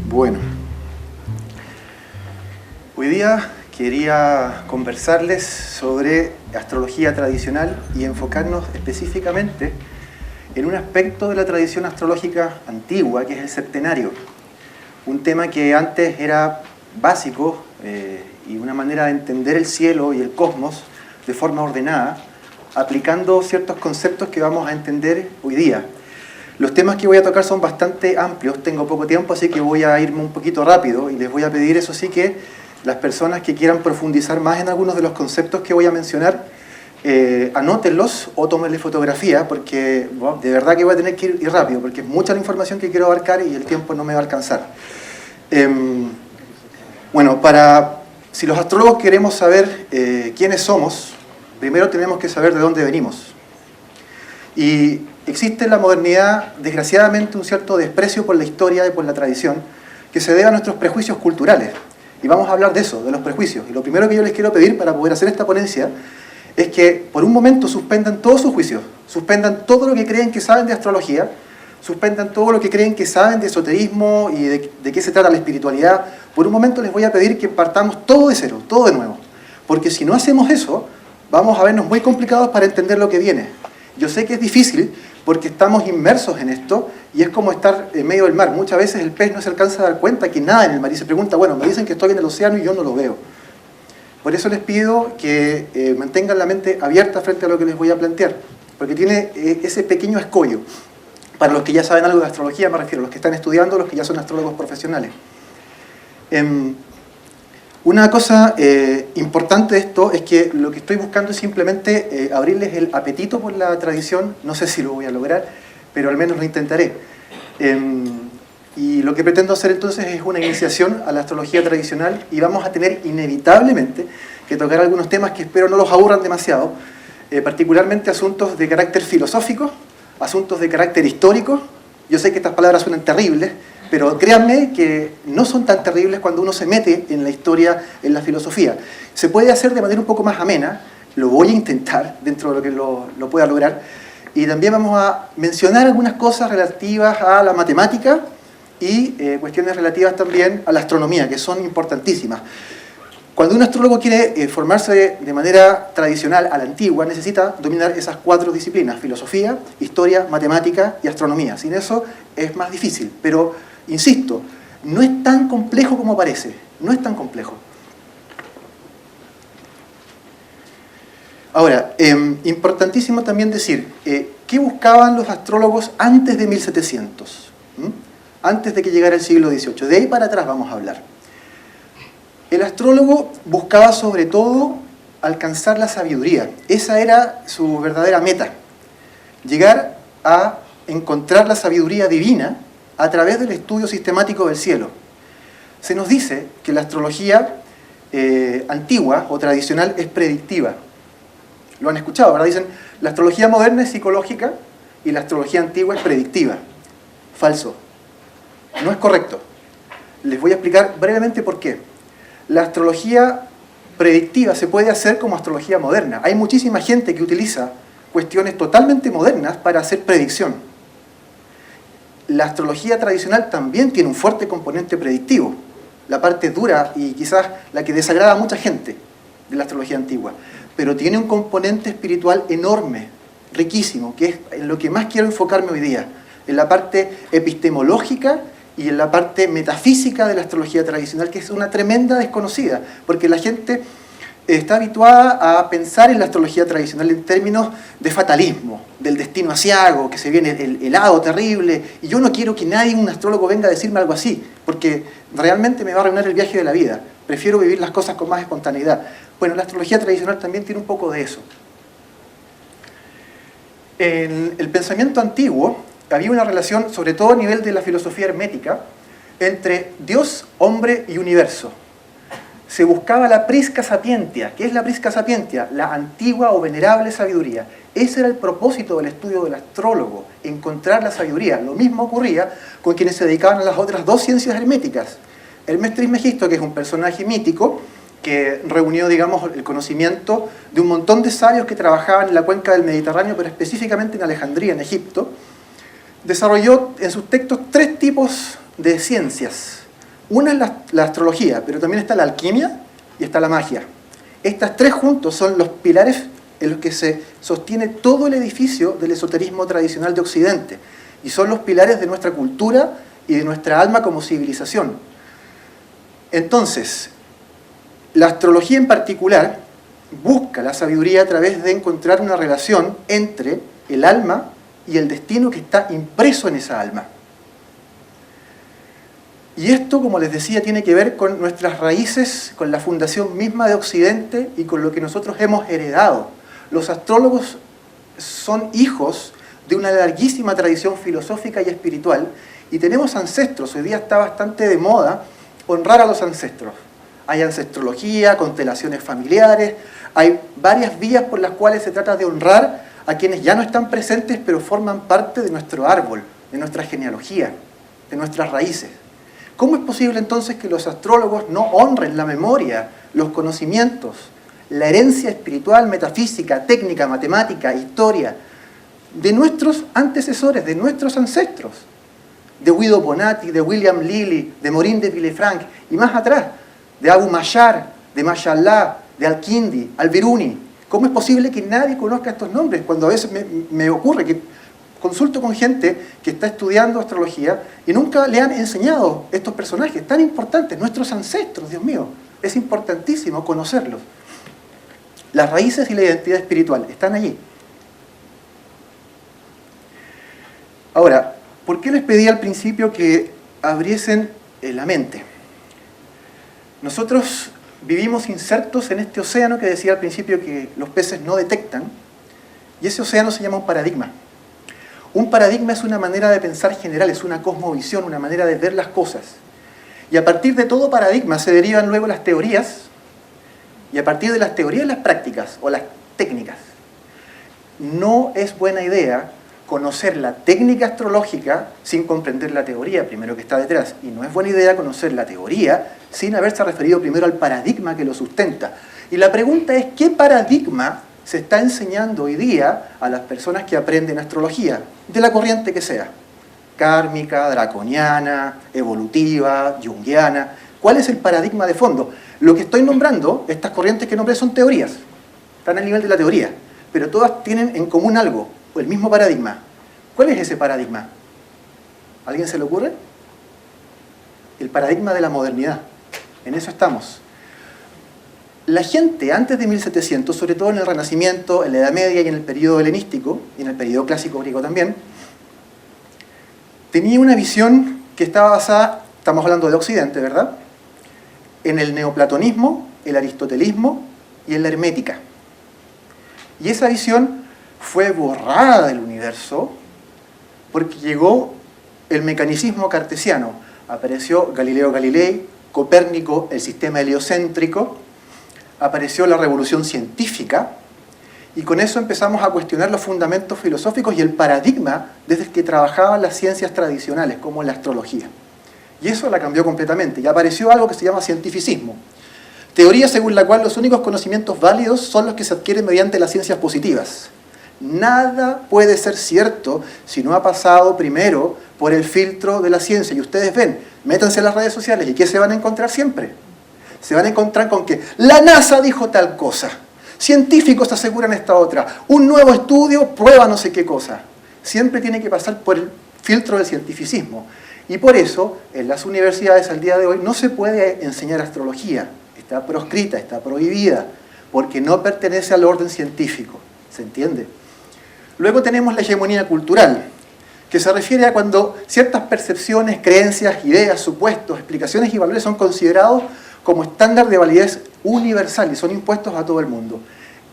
Bueno, hoy día quería conversarles sobre astrología tradicional y enfocarnos específicamente en un aspecto de la tradición astrológica antigua, que es el septenario. Un tema que antes era básico y una manera de entender el cielo y el cosmos de forma ordenada, aplicando ciertos conceptos que vamos a entender hoy día. Los temas que voy a tocar son bastante amplios, tengo poco tiempo, así que voy a irme un poquito rápido y les voy a pedir, eso sí, que las personas que quieran profundizar más en algunos de los conceptos que voy a mencionar, anótenlos o tómenle fotografía, porque bueno, de verdad que voy a tener que ir rápido, porque es mucha la información que quiero abarcar y el tiempo no me va a alcanzar. Bueno, si los astrólogos queremos saber quiénes somos, primero tenemos que saber de dónde venimos. Y existe en la modernidad, desgraciadamente, un cierto desprecio por la historia y por la tradición que se debe a nuestros prejuicios culturales. Y vamos a hablar de eso, de los prejuicios. Y lo primero que yo les quiero pedir para poder hacer esta ponencia es que por un momento suspendan todos sus juicios, suspendan todo lo que creen que saben de astrología, suspendan todo lo que creen que saben de esoterismo y de qué se trata la espiritualidad. Por un momento les voy a pedir que partamos todo de cero, todo de nuevo. Porque si no hacemos eso, vamos a vernos muy complicados para entender lo que viene. Yo sé que es difícil porque estamos inmersos en esto y es como estar en medio del mar. Muchas veces el pez no se alcanza a dar cuenta que nada en el mar y se pregunta, bueno, me dicen que estoy en el océano y yo no lo veo. Por eso les pido que mantengan la mente abierta frente a lo que les voy a plantear, porque tiene ese pequeño escollo. Para los que ya saben algo de astrología, me refiero, los que están estudiando, los que ya son astrólogos profesionales. Una cosa importante de esto es que lo que estoy buscando es simplemente abrirles el apetito por la tradición. No sé si lo voy a lograr, pero al menos lo intentaré. Y lo que pretendo hacer entonces es una iniciación a la astrología tradicional y vamos a tener inevitablemente que tocar algunos temas que espero no los aburran demasiado, particularmente asuntos de carácter filosófico, asuntos de carácter histórico. Yo sé que estas palabras suenan terribles, pero créanme que no son tan terribles cuando uno se mete en la historia, en la filosofía. Se puede hacer de manera un poco más amena, lo voy a intentar dentro de lo que lo pueda lograr, y también vamos a mencionar algunas cosas relativas a la matemática y cuestiones relativas también a la astronomía, que son importantísimas. Cuando un astrólogo quiere formarse de manera tradicional, a la antigua, necesita dominar esas 4 disciplinas: filosofía, historia, matemática y astronomía. Sin eso es más difícil, pero insisto, no es tan complejo como parece, no es tan complejo. Ahora, importantísimo también decir, ¿qué buscaban los astrólogos antes de 1700? Antes de que llegara el siglo XVIII. De ahí para atrás vamos a hablar. El astrólogo buscaba sobre todo alcanzar la sabiduría. Esa era su verdadera meta. Llegar a encontrar la sabiduría divina a través del estudio sistemático del cielo. Se nos dice que la astrología antigua o tradicional es predictiva. Lo han escuchado, ¿verdad? Dicen, la astrología moderna es psicológica y la astrología antigua es predictiva. Falso. No es correcto. Les voy a explicar brevemente por qué. La astrología predictiva se puede hacer como astrología moderna. Hay muchísima gente que utiliza cuestiones totalmente modernas para hacer predicción. La astrología tradicional también tiene un fuerte componente predictivo. La parte dura y quizás la que desagrada a mucha gente de la astrología antigua. Pero tiene un componente espiritual enorme, riquísimo, que es en lo que más quiero enfocarme hoy día. En la parte epistemológica y en la parte metafísica de la astrología tradicional, que es una tremenda desconocida, porque la gente está habituada a pensar en la astrología tradicional en términos de fatalismo, del destino aciago, que se viene el hado terrible, y yo no quiero que nadie, un astrólogo, venga a decirme algo así, porque realmente me va a arruinar el viaje de la vida. Prefiero vivir las cosas con más espontaneidad. Bueno, la astrología tradicional también tiene un poco de eso. En el pensamiento antiguo había una relación, sobre todo a nivel de la filosofía hermética, entre Dios, hombre y universo. Se buscaba la prisca sapientia. ¿Qué es la prisca sapientia? La antigua o venerable sabiduría. Ese era el propósito del estudio del astrólogo, encontrar la sabiduría. Lo mismo ocurría con quienes se dedicaban a las otras 2 ciencias herméticas. Hermes Trismegisto, que es un personaje mítico, que reunió, digamos, el conocimiento de un montón de sabios que trabajaban en la cuenca del Mediterráneo, pero específicamente en Alejandría, en Egipto, desarrolló en sus textos 3 tipos de ciencias. Una es la astrología, pero también está la alquimia y está la magia. Estas tres juntos son los pilares en los que se sostiene todo el edificio del esoterismo tradicional de Occidente, y son los pilares de nuestra cultura y de nuestra alma como civilización. Entonces, la astrología en particular busca la sabiduría a través de encontrar una relación entre el alma y el destino que está impreso en esa alma. Y esto, como les decía, tiene que ver con nuestras raíces, con la fundación misma de Occidente y con lo que nosotros hemos heredado. Los astrólogos son hijos de una larguísima tradición filosófica y espiritual, y tenemos ancestros. Hoy día está bastante de moda honrar a los ancestros. Hay ancestrología, constelaciones familiares, hay varias vías por las cuales se trata de honrar a quienes ya no están presentes, pero forman parte de nuestro árbol, de nuestra genealogía, de nuestras raíces. ¿Cómo es posible entonces que los astrólogos no honren la memoria, los conocimientos, la herencia espiritual, metafísica, técnica, matemática, historia, de nuestros antecesores, de nuestros ancestros? De Guido Bonatti, de William Lilly, de Maureen de Villefranche, y más atrás, de Abu Mashar, de Mashallah, de Al-Kindi, Al-Biruni. ¿Cómo es posible que nadie conozca estos nombres? Cuando a veces me ocurre que consulto con gente que está estudiando astrología y nunca le han enseñado estos personajes tan importantes, nuestros ancestros, Dios mío. Es importantísimo conocerlos. Las raíces y la identidad espiritual están allí. Ahora, ¿por qué les pedí al principio que abriesen la mente? Nosotros vivimos insertos en este océano que decía al principio que los peces no detectan, y ese océano se llama un paradigma. Un paradigma es una manera de pensar general, es una cosmovisión, una manera de ver las cosas. Y a partir de todo paradigma se derivan luego las teorías, y a partir de las teorías las prácticas o las técnicas. No es buena idea conocer la técnica astrológica sin comprender la teoría primero que está detrás. Y no es buena idea conocer la teoría sin haberse referido primero al paradigma que lo sustenta. Y la pregunta es, ¿qué paradigma se está enseñando hoy día a las personas que aprenden astrología? De la corriente que sea. Kármica, draconiana, evolutiva, junguiana. ¿Cuál es el paradigma de fondo? Lo que estoy nombrando, estas corrientes que nombré son teorías. Están al nivel de la teoría. Pero todas tienen en común algo, o el mismo paradigma. ¿Cuál es ese paradigma? ¿Alguien se le ocurre? El paradigma de la modernidad. En eso estamos. La gente antes de 1700, sobre todo en el Renacimiento, en la Edad Media y en el periodo helenístico, y en el periodo clásico griego también, tenía una visión que estaba basada, estamos hablando de Occidente, ¿verdad?, en el neoplatonismo, el aristotelismo y en la hermética. Y esa visión fue borrada del universo porque llegó el mecanicismo cartesiano. Apareció Galileo Galilei, Copérnico, el sistema heliocéntrico, apareció la revolución científica, y con eso empezamos a cuestionar los fundamentos filosóficos y el paradigma desde el que trabajaban las ciencias tradicionales, como la astrología. Y eso la cambió completamente, y apareció algo que se llama cientificismo. Teoría según la cual los únicos conocimientos válidos son los que se adquieren mediante las ciencias positivas. Nada puede ser cierto si no ha pasado primero por el filtro de la ciencia. Y ustedes ven, métanse en las redes sociales, ¿y qué se van a encontrar siempre? Se van a encontrar con que la NASA dijo tal cosa, científicos aseguran esta otra, un nuevo estudio prueba no sé qué cosa. Siempre tiene que pasar por el filtro del cientificismo. Y por eso, en las universidades al día de hoy no se puede enseñar astrología. Está proscrita, está prohibida, porque no pertenece al orden científico. ¿Se entiende? Luego tenemos la hegemonía cultural, que se refiere a cuando ciertas percepciones, creencias, ideas, supuestos, explicaciones y valores son considerados como estándar de validez universal y son impuestos a todo el mundo.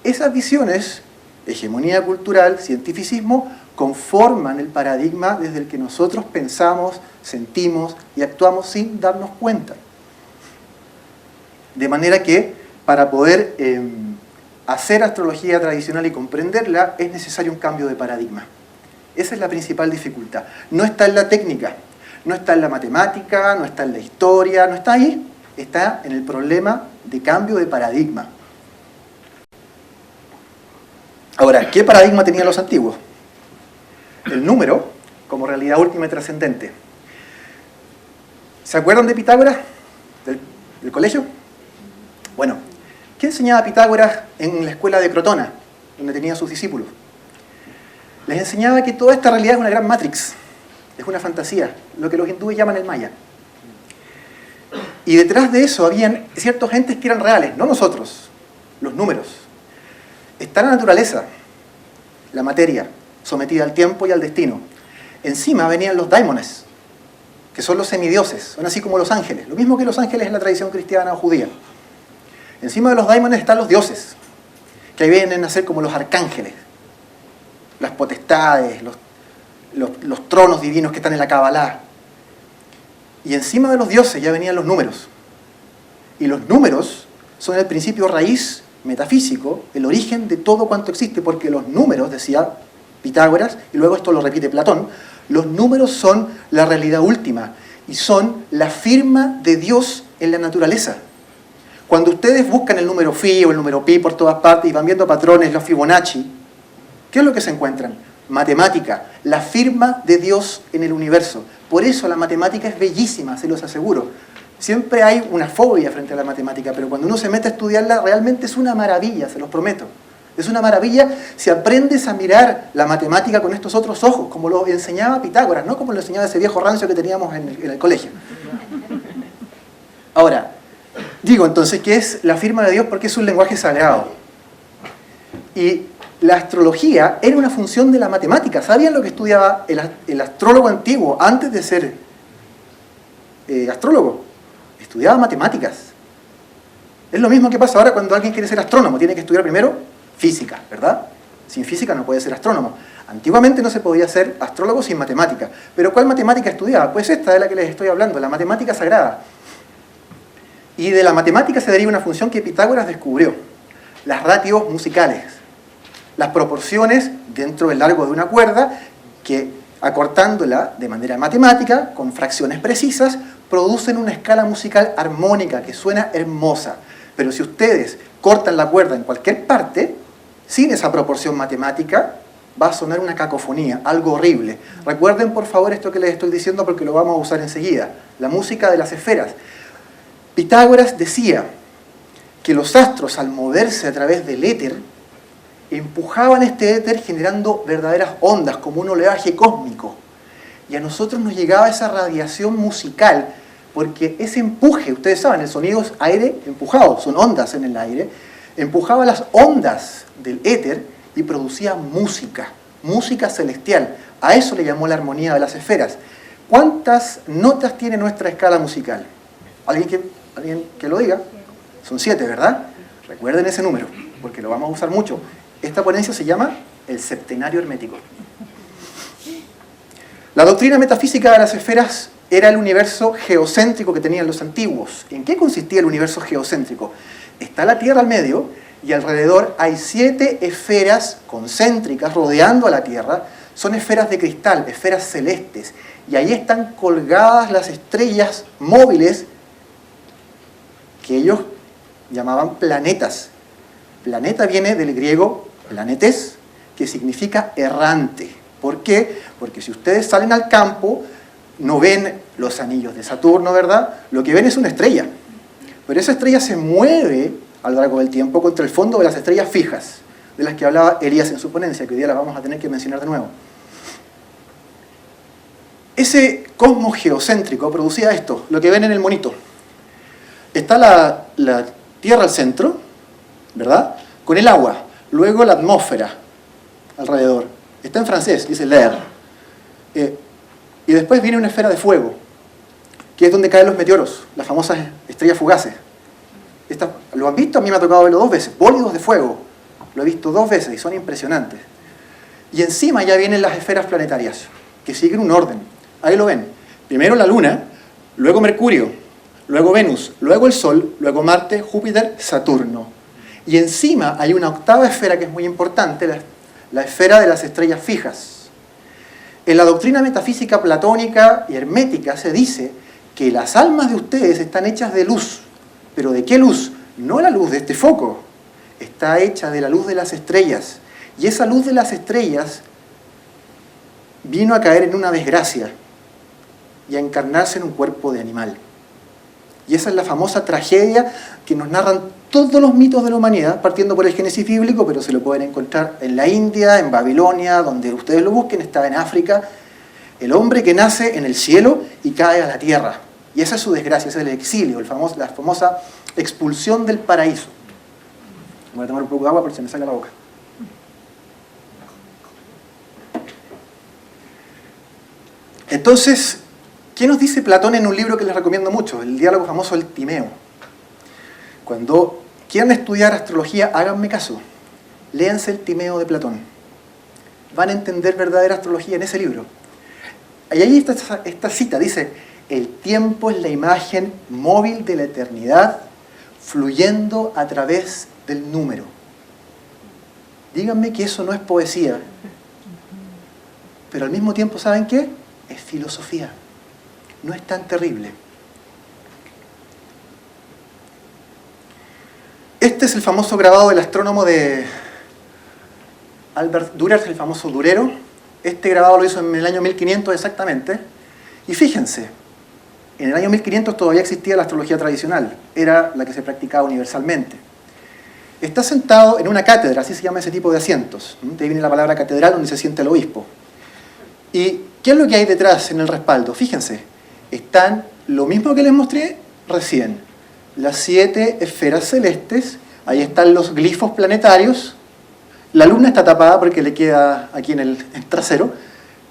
Esas visiones, hegemonía cultural, cientificismo, conforman el paradigma desde el que nosotros pensamos, sentimos y actuamos sin darnos cuenta. De manera que, para poder hacer astrología tradicional y comprenderla, es necesario un cambio de paradigma. Esa es la principal dificultad. No está en la técnica, no está en la matemática, no está en la historia, no está ahí. Está en el problema de cambio de paradigma. Ahora, ¿qué paradigma tenían los antiguos? El número como realidad última y trascendente. ¿Se acuerdan de Pitágoras? ¿Del colegio? Bueno, ¿qué enseñaba Pitágoras en la escuela de Crotona, donde tenía sus discípulos? Les enseñaba que toda esta realidad es una gran matrix, es una fantasía, lo que los hindúes llaman el maya. Y detrás de eso habían ciertos entes que eran reales, no nosotros, los números. Está la naturaleza, la materia, sometida al tiempo y al destino. Encima venían los daimones, que son los semidioses, son así como los ángeles, lo mismo que los ángeles en la tradición cristiana o judía. Encima de los daimones están los dioses, que ahí vienen a ser como los arcángeles, las potestades, los tronos divinos que están en la Kabbalah. Y encima de los dioses ya venían los números. Y los números son el principio raíz metafísico, el origen de todo cuanto existe, porque los números, decía Pitágoras, y luego esto lo repite Platón, los números son la realidad última y son la firma de Dios en la naturaleza. Cuando ustedes buscan el número phi o el número pi por todas partes y van viendo patrones, los Fibonacci, ¿qué es lo que se encuentran? Matemática, la firma de Dios en el universo. Por eso la matemática es bellísima, se los aseguro. Siempre hay una fobia frente a la matemática, pero cuando uno se mete a estudiarla, realmente es una maravilla, se los prometo. Es una maravilla si aprendes a mirar la matemática con estos otros ojos, como lo enseñaba Pitágoras, no como lo enseñaba ese viejo rancio que teníamos en el colegio. Ahora, digo entonces que es la firma de Dios porque es un lenguaje sagrado. Y la astrología era una función de la matemática. ¿Sabían lo que estudiaba el astrólogo antiguo antes de ser astrólogo? Estudiaba matemáticas. Es lo mismo que pasa ahora cuando alguien quiere ser astrónomo. Tiene que estudiar primero física, ¿verdad? Sin física no puede ser astrónomo. Antiguamente no se podía ser astrólogo sin matemática. ¿Pero cuál matemática estudiaba? Pues esta de la que les estoy hablando, la matemática sagrada. Y de la matemática se deriva una función que Pitágoras descubrió. Las ratios musicales. Las proporciones dentro del largo de una cuerda que, acortándola de manera matemática, con fracciones precisas, producen una escala musical armónica que suena hermosa. Pero si ustedes cortan la cuerda en cualquier parte, sin esa proporción matemática, va a sonar una cacofonía, algo horrible. Recuerden por favor esto que les estoy diciendo porque lo vamos a usar enseguida. La música de las esferas. Pitágoras decía que los astros, al moverse a través del éter, empujaban este éter generando verdaderas ondas, como un oleaje cósmico. Y a nosotros nos llegaba esa radiación musical, porque ese empuje, ustedes saben, el sonido es aire empujado, son ondas en el aire, empujaba las ondas del éter y producía música, música celestial. A eso le llamó la armonía de las esferas. ¿Cuántas notas tiene nuestra escala musical? ¿Alguien que lo diga? Son 7, ¿verdad? Recuerden ese número, porque lo vamos a usar mucho. Esta ponencia se llama el septenario hermético. La doctrina metafísica de las esferas era el universo geocéntrico que tenían los antiguos. ¿En qué consistía el universo geocéntrico? Está la Tierra al medio y alrededor hay 7 esferas concéntricas rodeando a la Tierra. Son esferas de cristal, esferas celestes. Y ahí están colgadas las estrellas móviles que ellos llamaban planetas. Planeta viene del griego planetes, que significa errante. ¿Por qué? Porque si ustedes salen al campo, no ven los anillos de Saturno, ¿verdad? Lo que ven es una estrella. Pero esa estrella se mueve a lo largo del tiempo contra el fondo de las estrellas fijas, de las que hablaba Elías en su ponencia, que hoy día las vamos a tener que mencionar de nuevo. Ese cosmos geocéntrico producía esto, lo que ven en el monito. Está la Tierra al centro, ¿verdad? Con el agua. Luego la atmósfera alrededor. Está en francés, dice l'air. Y después viene una esfera de fuego, que es donde caen los meteoros, las famosas estrellas fugaces. ¿Lo han visto? A mí me ha tocado verlo 2 veces. Bólidos de fuego. Lo he visto 2 veces y son impresionantes. Y encima ya vienen las esferas planetarias, que siguen un orden. Ahí lo ven. Primero la Luna, luego Mercurio, luego Venus, luego el Sol, luego Marte, Júpiter, Saturno. Y encima hay una 8ª esfera que es muy importante, la esfera de las estrellas fijas. En la doctrina metafísica platónica y hermética se dice que las almas de ustedes están hechas de luz. ¿Pero de qué luz? No la luz de este foco. Está hecha de la luz de las estrellas. Y esa luz de las estrellas vino a caer en una desgracia. y a encarnarse en un cuerpo de animal. Y esa es la famosa tragedia que nos narran todos los mitos de la humanidad, partiendo por el Génesis bíblico, pero se lo pueden encontrar en la India, en Babilonia, donde ustedes lo busquen, está en África. El hombre que nace en el cielo y cae a la tierra. Y esa es su desgracia, ese es el exilio, la famosa expulsión del paraíso. Voy a tomar un poco de agua porque se me saca la boca. Entonces, ¿qué nos dice Platón en un libro que les recomiendo mucho? El diálogo famoso El Timeo. Cuando quieran estudiar astrología, háganme caso. Léanse El Timeo de Platón. Van a entender verdadera astrología en ese libro. Y ahí está esta cita, dice: el tiempo es la imagen móvil de la eternidad, fluyendo a través del número. Díganme que eso no es poesía. Pero al mismo tiempo, ¿saben qué? Es filosofía. No es tan terrible. Este es el famoso grabado del astrónomo de Albert Dürer, el famoso durero. Este grabado lo hizo en el año 1500 exactamente. Y fíjense, en el año 1500 todavía existía la astrología tradicional. Era la que se practicaba universalmente. Está sentado en una cátedra, así se llama ese tipo de asientos. De ahí viene la palabra catedral, donde se sienta el obispo. ¿Y qué es lo que hay detrás en el respaldo? Fíjense, están lo mismo que les mostré recién. Las 7 esferas celestes, ahí están los glifos planetarios. La luna está tapada porque le queda aquí en el trasero,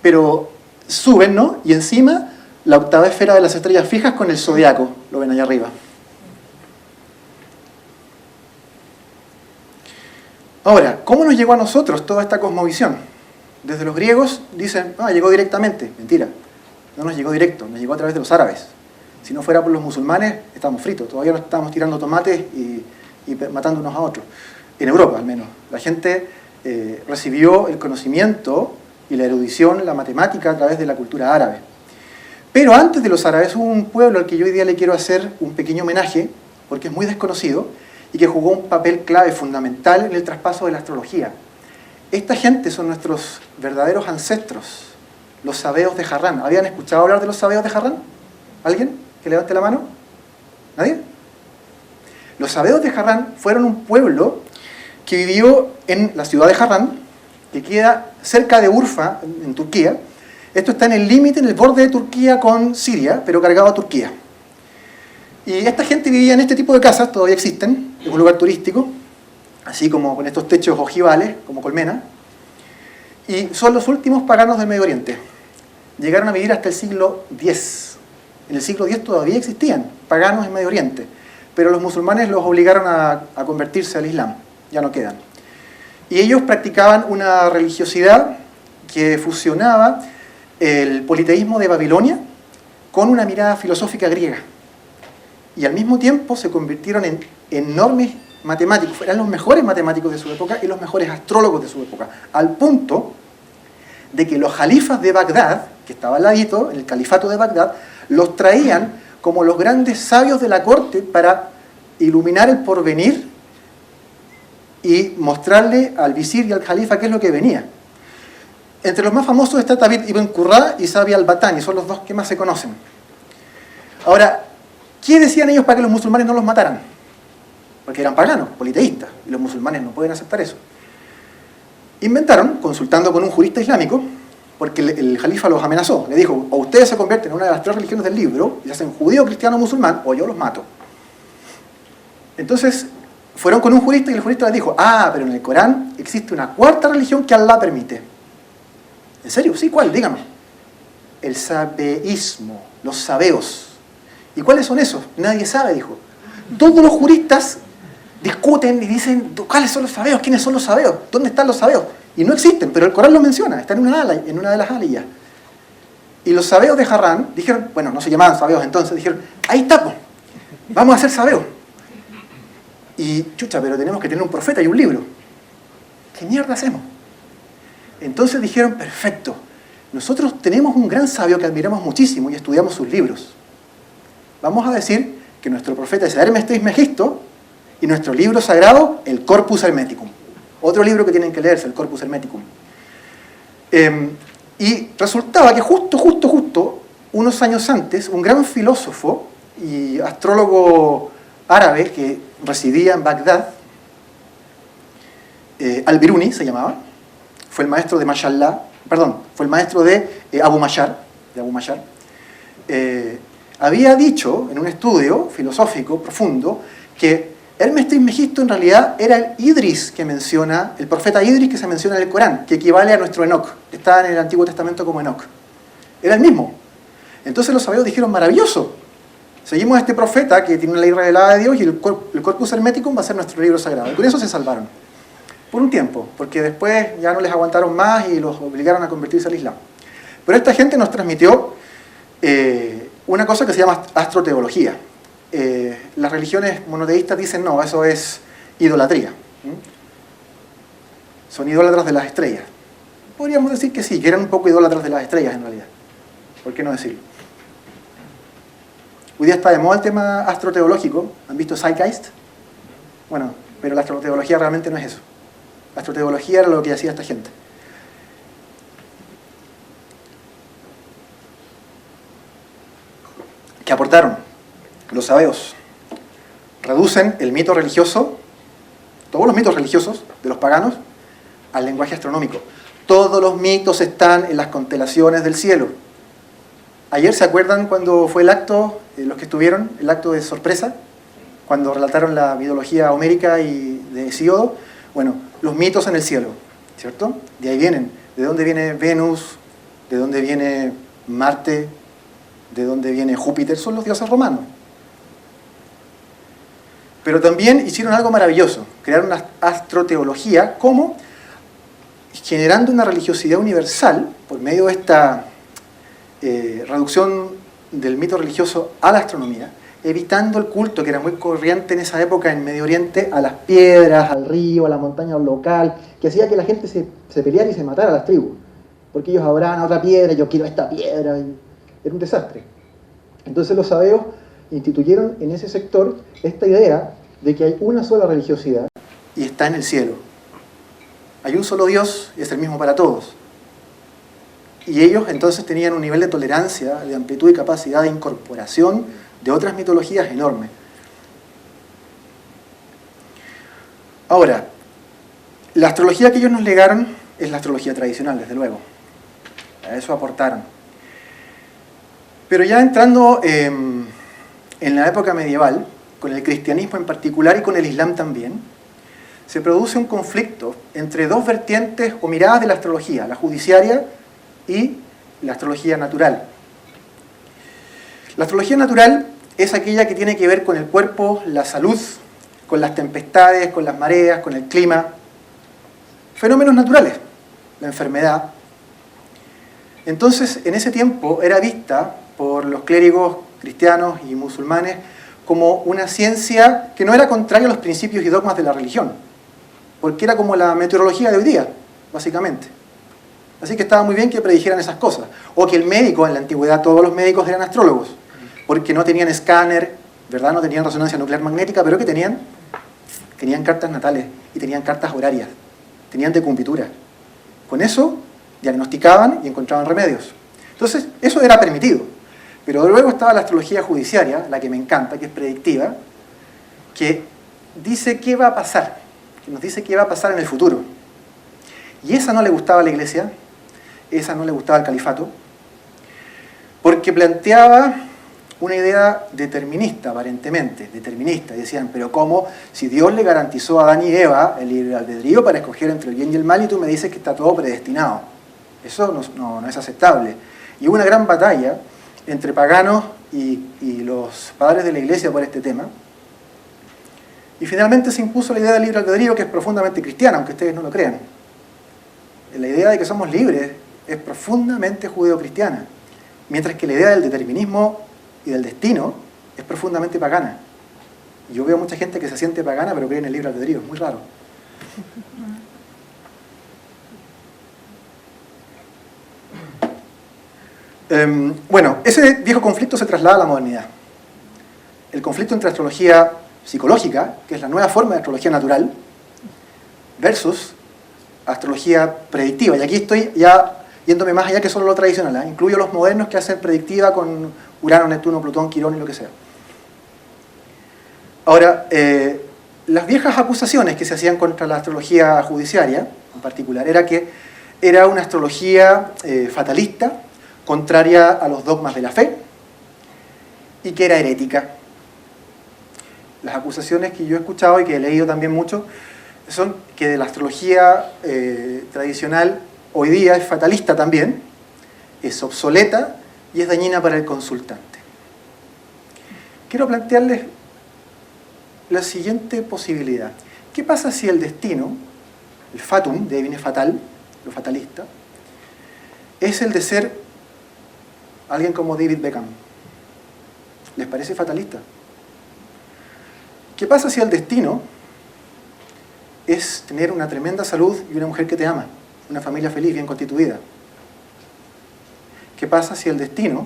pero suben, ¿no? Y encima la octava esfera de las estrellas fijas con el zodiaco, lo ven allá arriba. Ahora, ¿cómo nos llegó a nosotros toda esta cosmovisión? Desde los griegos dicen, llegó directamente. Mentira, no nos llegó directo, nos llegó a través de los árabes. Si no fuera por los musulmanes, estábamos fritos, todavía no estábamos tirando tomates y matando unos a otros. En Europa, al menos. La gente recibió el conocimiento y la erudición, la matemática, a través de la cultura árabe. Pero antes de los árabes hubo un pueblo al que yo hoy día le quiero hacer un pequeño homenaje, porque es muy desconocido, y que jugó un papel clave, fundamental, en el traspaso de la astrología. Esta gente son nuestros verdaderos ancestros, los sabeos de Harrán. ¿Habían escuchado hablar de los sabeos de Harrán? ¿Alguien que levante la mano? ¿Nadie? Los sabeos de Harrán fueron un pueblo que vivió en la ciudad de Harrán, que queda cerca de Urfa, en Turquía. Esto está en el límite, en el borde de Turquía con Siria, pero cargado a Turquía. Y esta gente vivía en este tipo de casas, todavía existen, es un lugar turístico, así como con estos techos ojivales, como colmena. Y son los últimos paganos del Medio Oriente. Llegaron a vivir hasta el siglo X. En el siglo X todavía existían paganos en Medio Oriente, pero los musulmanes los obligaron a convertirse al Islam, ya no quedan. Y ellos practicaban una religiosidad que fusionaba el politeísmo de Babilonia con una mirada filosófica griega. Y al mismo tiempo se convirtieron en enormes matemáticos, eran los mejores matemáticos de su época y los mejores astrólogos de su época, al punto de que los jalifas de Bagdad, que estaba al ladito, en el califato de Bagdad, los traían como los grandes sabios de la corte para iluminar el porvenir y mostrarle al visir y al califa qué es lo que venía. Entre los más famosos está Tabit ibn Qurra y Sabi al-Batani, son los dos que más se conocen. Ahora, ¿qué decían ellos para que los musulmanes no los mataran? Porque eran paganos, politeístas, y los musulmanes no pueden aceptar eso. Inventaron, consultando con un jurista islámico, porque el califa los amenazó, le dijo: o ustedes se convierten en una de las 3 religiones del libro, y se hacen judío, cristiano, musulmán, o yo los mato. Entonces, fueron con un jurista y el jurista les dijo: pero en el Corán existe una 4ª religión que Allah permite. ¿En serio? Sí, ¿cuál? Dígame. El sabeísmo, los sabeos. ¿Y cuáles son esos? Nadie sabe, dijo. Todos los juristas discuten y dicen: ¿cuáles son los sabeos? ¿Quiénes son los sabeos? ¿Dónde están los sabeos? Y no existen, pero el Corán los menciona, está en una de las aliyas. Y los sabeos de Harrán dijeron, bueno, no se llamaban sabeos entonces, dijeron: ahí está, pues, vamos a hacer sabeos. Y chucha, pero tenemos que tener un profeta y un libro. ¿Qué mierda hacemos? Entonces dijeron: perfecto, nosotros tenemos un gran sabio que admiramos muchísimo y estudiamos sus libros. Vamos a decir que nuestro profeta es Hermes Trismegisto y nuestro libro sagrado, el Corpus Hermeticum. Otro libro que tienen que leerse, el Corpus Hermeticum. Y resultaba que justo, unos años antes, un gran filósofo y astrólogo árabe que residía en Bagdad, Al-Biruni se llamaba, fue el maestro de fue el maestro de Abu Mashar, había dicho en un estudio filosófico profundo que Hermes Trismegisto en realidad era el Idris que menciona, el profeta Idris que se menciona en el Corán, que equivale a nuestro Enoc, que está en el Antiguo Testamento como Enoc. Era el mismo. Entonces los sabios dijeron, maravilloso, seguimos a este profeta que tiene una ley revelada de Dios y el corpus hermético va a ser nuestro libro sagrado. Y con eso se salvaron. Por un tiempo, porque después ya no les aguantaron más y los obligaron a convertirse al Islam. Pero esta gente nos transmitió una cosa que se llama astroteología. Las religiones monoteístas dicen, no, eso es idolatría. Son idólatras de las estrellas. Podríamos decir que sí, que eran un poco idólatras de las estrellas en realidad. ¿Por qué no decirlo? Hoy día está de moda el tema astroteológico. ¿Han visto Zeitgeist? Bueno, pero la astroteología realmente no es eso. La astroteología era lo que hacía esta gente. ¿Qué aportaron? Los sabeos reducen el mito religioso, todos los mitos religiosos de los paganos, al lenguaje astronómico. Todos los mitos están en las constelaciones del cielo. Ayer, ¿se acuerdan cuando fue el acto, los que estuvieron, el acto de sorpresa? Cuando relataron la mitología homérica y de Hesíodo. Bueno, los mitos en el cielo, ¿cierto? De ahí vienen. ¿De dónde viene Venus? ¿De dónde viene Marte? ¿De dónde viene Júpiter? Son los dioses romanos. Pero también hicieron algo maravilloso. Crearon una astroteología, como generando una religiosidad universal por medio de esta reducción del mito religioso a la astronomía, evitando el culto que era muy corriente en esa época en Medio Oriente a las piedras, al río, a la montaña local, que hacía que la gente se peleara y se matara a las tribus. Porque ellos adoraban a otra piedra, yo quiero esta piedra, y era un desastre. Entonces los sabeos instituyeron en ese sector esta idea de que hay una sola religiosidad y está en el cielo. Hay un solo Dios y es el mismo para todos. Y ellos entonces tenían un nivel de tolerancia, de amplitud y capacidad de incorporación de otras mitologías enorme. Ahora, la astrología que ellos nos legaron es la astrología tradicional, desde luego. A eso aportaron. Pero ya entrando en la época medieval, con el cristianismo en particular y con el islam también, se produce un conflicto entre dos vertientes o miradas de la astrología, la judiciaria y la astrología natural. La astrología natural es aquella que tiene que ver con el cuerpo, la salud, con las tempestades, con las mareas, con el clima, fenómenos naturales, la enfermedad. Entonces, en ese tiempo era vista por los clérigos cristianos y musulmanes como una ciencia que no era contraria a los principios y dogmas de la religión, porque era como la meteorología de hoy día, básicamente. Así que estaba muy bien que predijeran esas cosas. O que el médico, en la antigüedad todos los médicos eran astrólogos, porque no tenían escáner, ¿verdad? No tenían resonancia nuclear magnética, pero ¿qué tenían? Tenían cartas natales y tenían cartas horarias, tenían decumbitura. Con eso diagnosticaban y encontraban remedios. Entonces, eso era permitido. Pero luego estaba la astrología judiciaria, la que me encanta, que es predictiva, que dice qué va a pasar, que nos dice qué va a pasar en el futuro. Y esa no le gustaba a la iglesia, esa no le gustaba al califato, porque planteaba una idea determinista, aparentemente, determinista. Y decían, pero ¿cómo? Si Dios le garantizó a Adán y Eva el libre albedrío para escoger entre el bien y el mal, y tú me dices que está todo predestinado. Eso no es aceptable. Y hubo una gran batalla entre paganos y los padres de la iglesia por este tema. Y finalmente se impuso la idea del libre albedrío, que es profundamente cristiana, aunque ustedes no lo crean. La idea de que somos libres es profundamente judeocristiana, mientras que la idea del determinismo y del destino es profundamente pagana. Yo veo mucha gente que se siente pagana pero cree en el libre albedrío, es muy raro. Bueno, ese viejo conflicto se traslada a la modernidad. El conflicto entre astrología psicológica, que es la nueva forma de astrología natural, versus astrología predictiva. Y aquí estoy ya yéndome más allá que solo lo tradicional, ¿eh? Incluyo los modernos que hacen predictiva con Urano, Neptuno, Plutón, Quirón y lo que sea. Ahora, las viejas acusaciones que se hacían contra la astrología judiciaria, en particular, era que era una astrología fatalista, contraria a los dogmas de la fe, y que era herética. Las acusaciones que yo he escuchado y que he leído también mucho son que la astrología tradicional hoy día es fatalista también, es obsoleta y es dañina para el consultante. Quiero plantearles la siguiente posibilidad. ¿Qué pasa si el destino, el fatum, de ahí viene fatal, lo fatalista, es el de ser alguien como David Beckham? ¿Les parece fatalista? ¿Qué pasa si el destino es tener una tremenda salud y una mujer que te ama, una familia feliz, bien constituida? ¿Qué pasa si el destino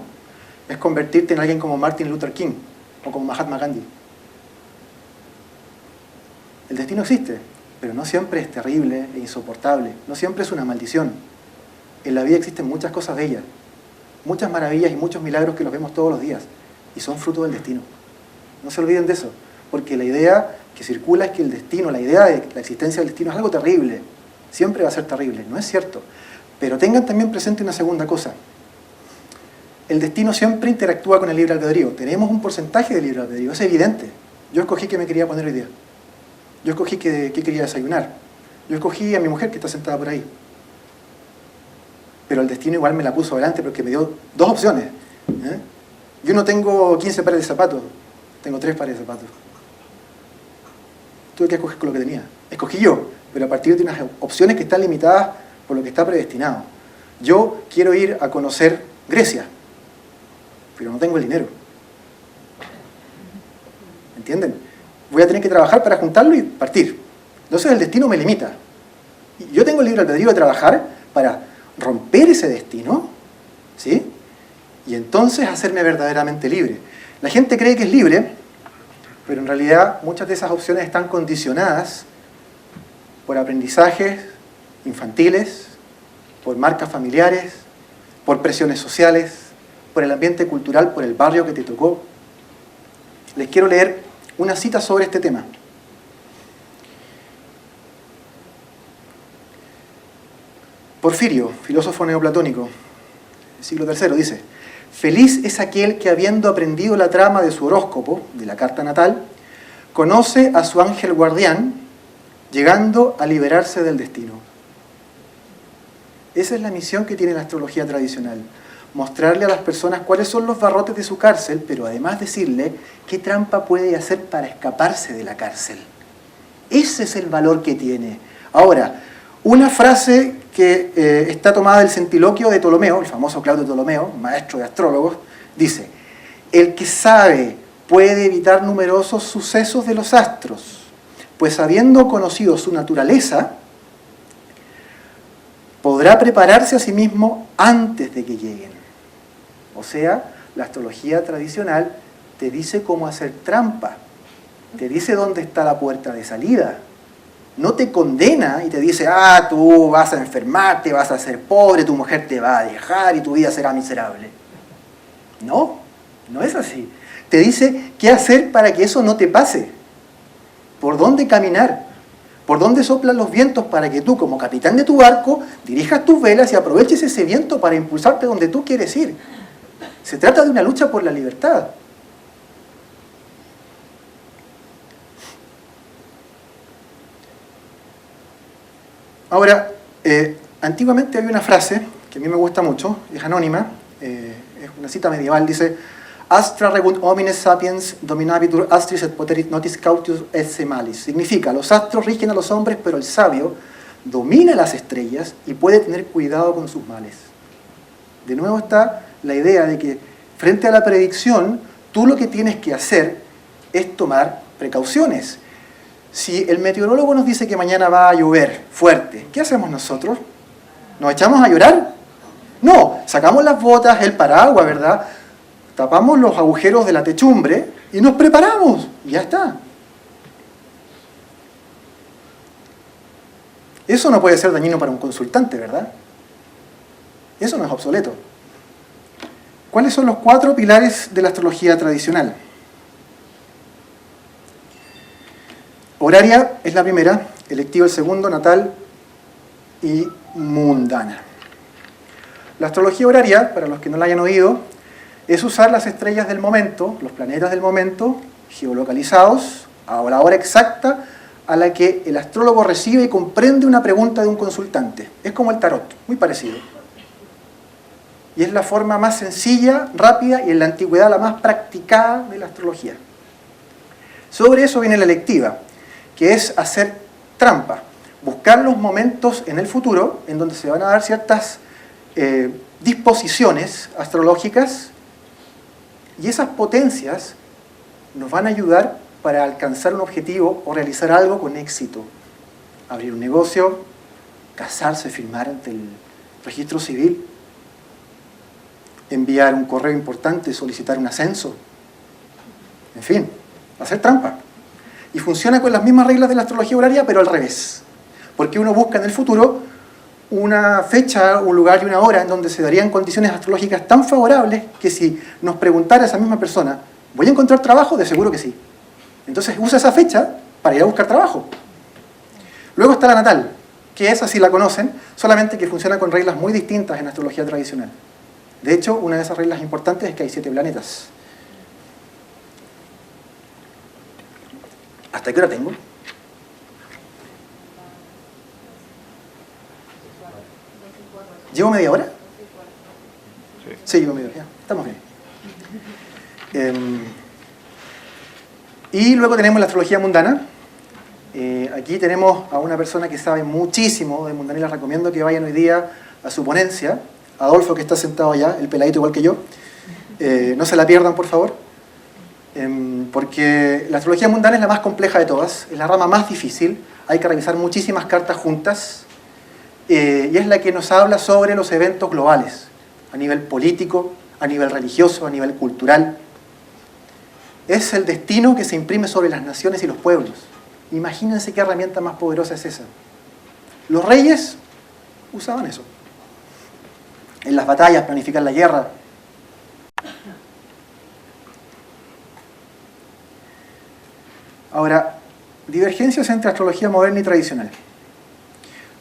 es convertirte en alguien como Martin Luther King o como Mahatma Gandhi? El destino existe, pero no siempre es terrible e insoportable, no siempre es una maldición. En la vida existen muchas cosas bellas, muchas maravillas y muchos milagros que los vemos todos los días, y son fruto del destino. No se olviden de eso, porque la idea que circula es que el destino, la idea de la existencia del destino es algo terrible, siempre va a ser terrible, no es cierto. Pero tengan también presente una segunda cosa. El destino siempre interactúa con el libre albedrío. Tenemos un porcentaje de libre albedrío, es evidente. Yo escogí qué me quería poner hoy día. Yo escogí qué quería desayunar. Yo escogí a mi mujer que está sentada por ahí. Pero el destino igual me la puso adelante porque me dio dos opciones. Yo no tengo 15 pares de zapatos, tengo 3 pares de zapatos. Tuve que escoger con lo que tenía. Escogí yo, pero a partir de unas opciones que están limitadas por lo que está predestinado. Yo quiero ir a conocer Grecia, pero no tengo el dinero. ¿Entienden? Voy a tener que trabajar para juntarlo y partir. Entonces el destino me limita. Y yo tengo el libre albedrío de trabajar para romper ese destino, ¿sí? Y entonces hacerme verdaderamente libre. La gente cree que es libre, pero en realidad muchas de esas opciones están condicionadas por aprendizajes infantiles, por marcas familiares, por presiones sociales, por el ambiente cultural, por el barrio que te tocó. Les quiero leer una cita sobre este tema. Porfirio, filósofo neoplatónico, siglo III, dice: feliz es aquel que, habiendo aprendido la trama de su horóscopo, de la carta natal, conoce a su ángel guardián, llegando a liberarse del destino. Esa es la misión que tiene la astrología tradicional: mostrarle a las personas cuáles son los barrotes de su cárcel, pero además decirle qué trampa puede hacer para escaparse de la cárcel. Ese es el valor que tiene. Ahora, una frase que está tomada del Centiloquio de Ptolomeo, el famoso Claudio Ptolomeo, maestro de astrólogos, dice: el que sabe puede evitar numerosos sucesos de los astros, pues habiendo conocido su naturaleza, podrá prepararse a sí mismo antes de que lleguen. O sea, la astrología tradicional te dice cómo hacer trampa, te dice dónde está la puerta de salida. No te condena y te dice: ah, tú vas a enfermarte, vas a ser pobre, tu mujer te va a dejar y tu vida será miserable. No, no es así. Te dice qué hacer para que eso no te pase, por dónde caminar, por dónde soplan los vientos para que tú, como capitán de tu barco, dirijas tus velas y aproveches ese viento para impulsarte donde tú quieres ir. Se trata de una lucha por la libertad. Ahora, antiguamente había una frase que a mí me gusta mucho, es anónima, es una cita medieval, dice: Astra regunt homines sapiens dominabitur astris et poterit notis cautius esse malis. Significa: los astros rigen a los hombres, pero el sabio domina las estrellas y puede tener cuidado con sus males. De nuevo está la idea de que frente a la predicción, tú lo que tienes que hacer es tomar precauciones. Si el meteorólogo nos dice que mañana va a llover fuerte, ¿qué hacemos nosotros? ¿Nos echamos a llorar? No, sacamos las botas, el paraguas, ¿verdad? Tapamos los agujeros de la techumbre y nos preparamos. Y ya está. Eso no puede ser dañino para un consultante, ¿verdad? Eso no es obsoleto. ¿Cuáles son los 4 pilares de la astrología tradicional? Horaria es la primera, electiva el segundo, natal y mundana. La astrología horaria, para los que no la hayan oído, es usar las estrellas del momento, los planetas del momento, geolocalizados a la hora exacta a la que el astrólogo recibe y comprende una pregunta de un consultante. Es como el tarot, muy parecido. Y es la forma más sencilla, rápida y en la antigüedad la más practicada de la astrología. Sobre eso viene la electiva, que es hacer trampa, buscar los momentos en el futuro en donde se van a dar ciertas disposiciones astrológicas y esas potencias nos van a ayudar para alcanzar un objetivo o realizar algo con éxito. Abrir un negocio, casarse, firmar ante el registro civil, enviar un correo importante, solicitar un ascenso, en fin, hacer trampa. Y funciona con las mismas reglas de la astrología horaria, pero al revés. Porque uno busca en el futuro una fecha, un lugar y una hora en donde se darían condiciones astrológicas tan favorables que si nos preguntara esa misma persona, ¿voy a encontrar trabajo? De seguro que sí. Entonces usa esa fecha para ir a buscar trabajo. Luego está la natal, que esa sí la conocen, solamente que funciona con reglas muy distintas en la astrología tradicional. De hecho, una de esas reglas importantes es que hay 7 planetas. ¿Hasta qué hora tengo? ¿Llevo media hora? Sí, llevo media hora. Ya, estamos bien. Y luego tenemos la astrología mundana. Aquí tenemos a una persona que sabe muchísimo de mundana y les recomiendo que vayan hoy día a su ponencia. Adolfo, que está sentado allá, el peladito igual que yo. No se la pierdan, por favor. Porque la astrología mundana es la más compleja de todas, es la rama más difícil. Hay que revisar muchísimas cartas juntas. Y es la que nos habla sobre los eventos globales, a nivel político, a nivel religioso, a nivel cultural. Es el destino que se imprime sobre las naciones y los pueblos. Imagínense qué herramienta más poderosa es esa. Los reyes usaban eso. En las batallas, planificar la guerra. Ahora, divergencias entre astrología moderna y tradicional.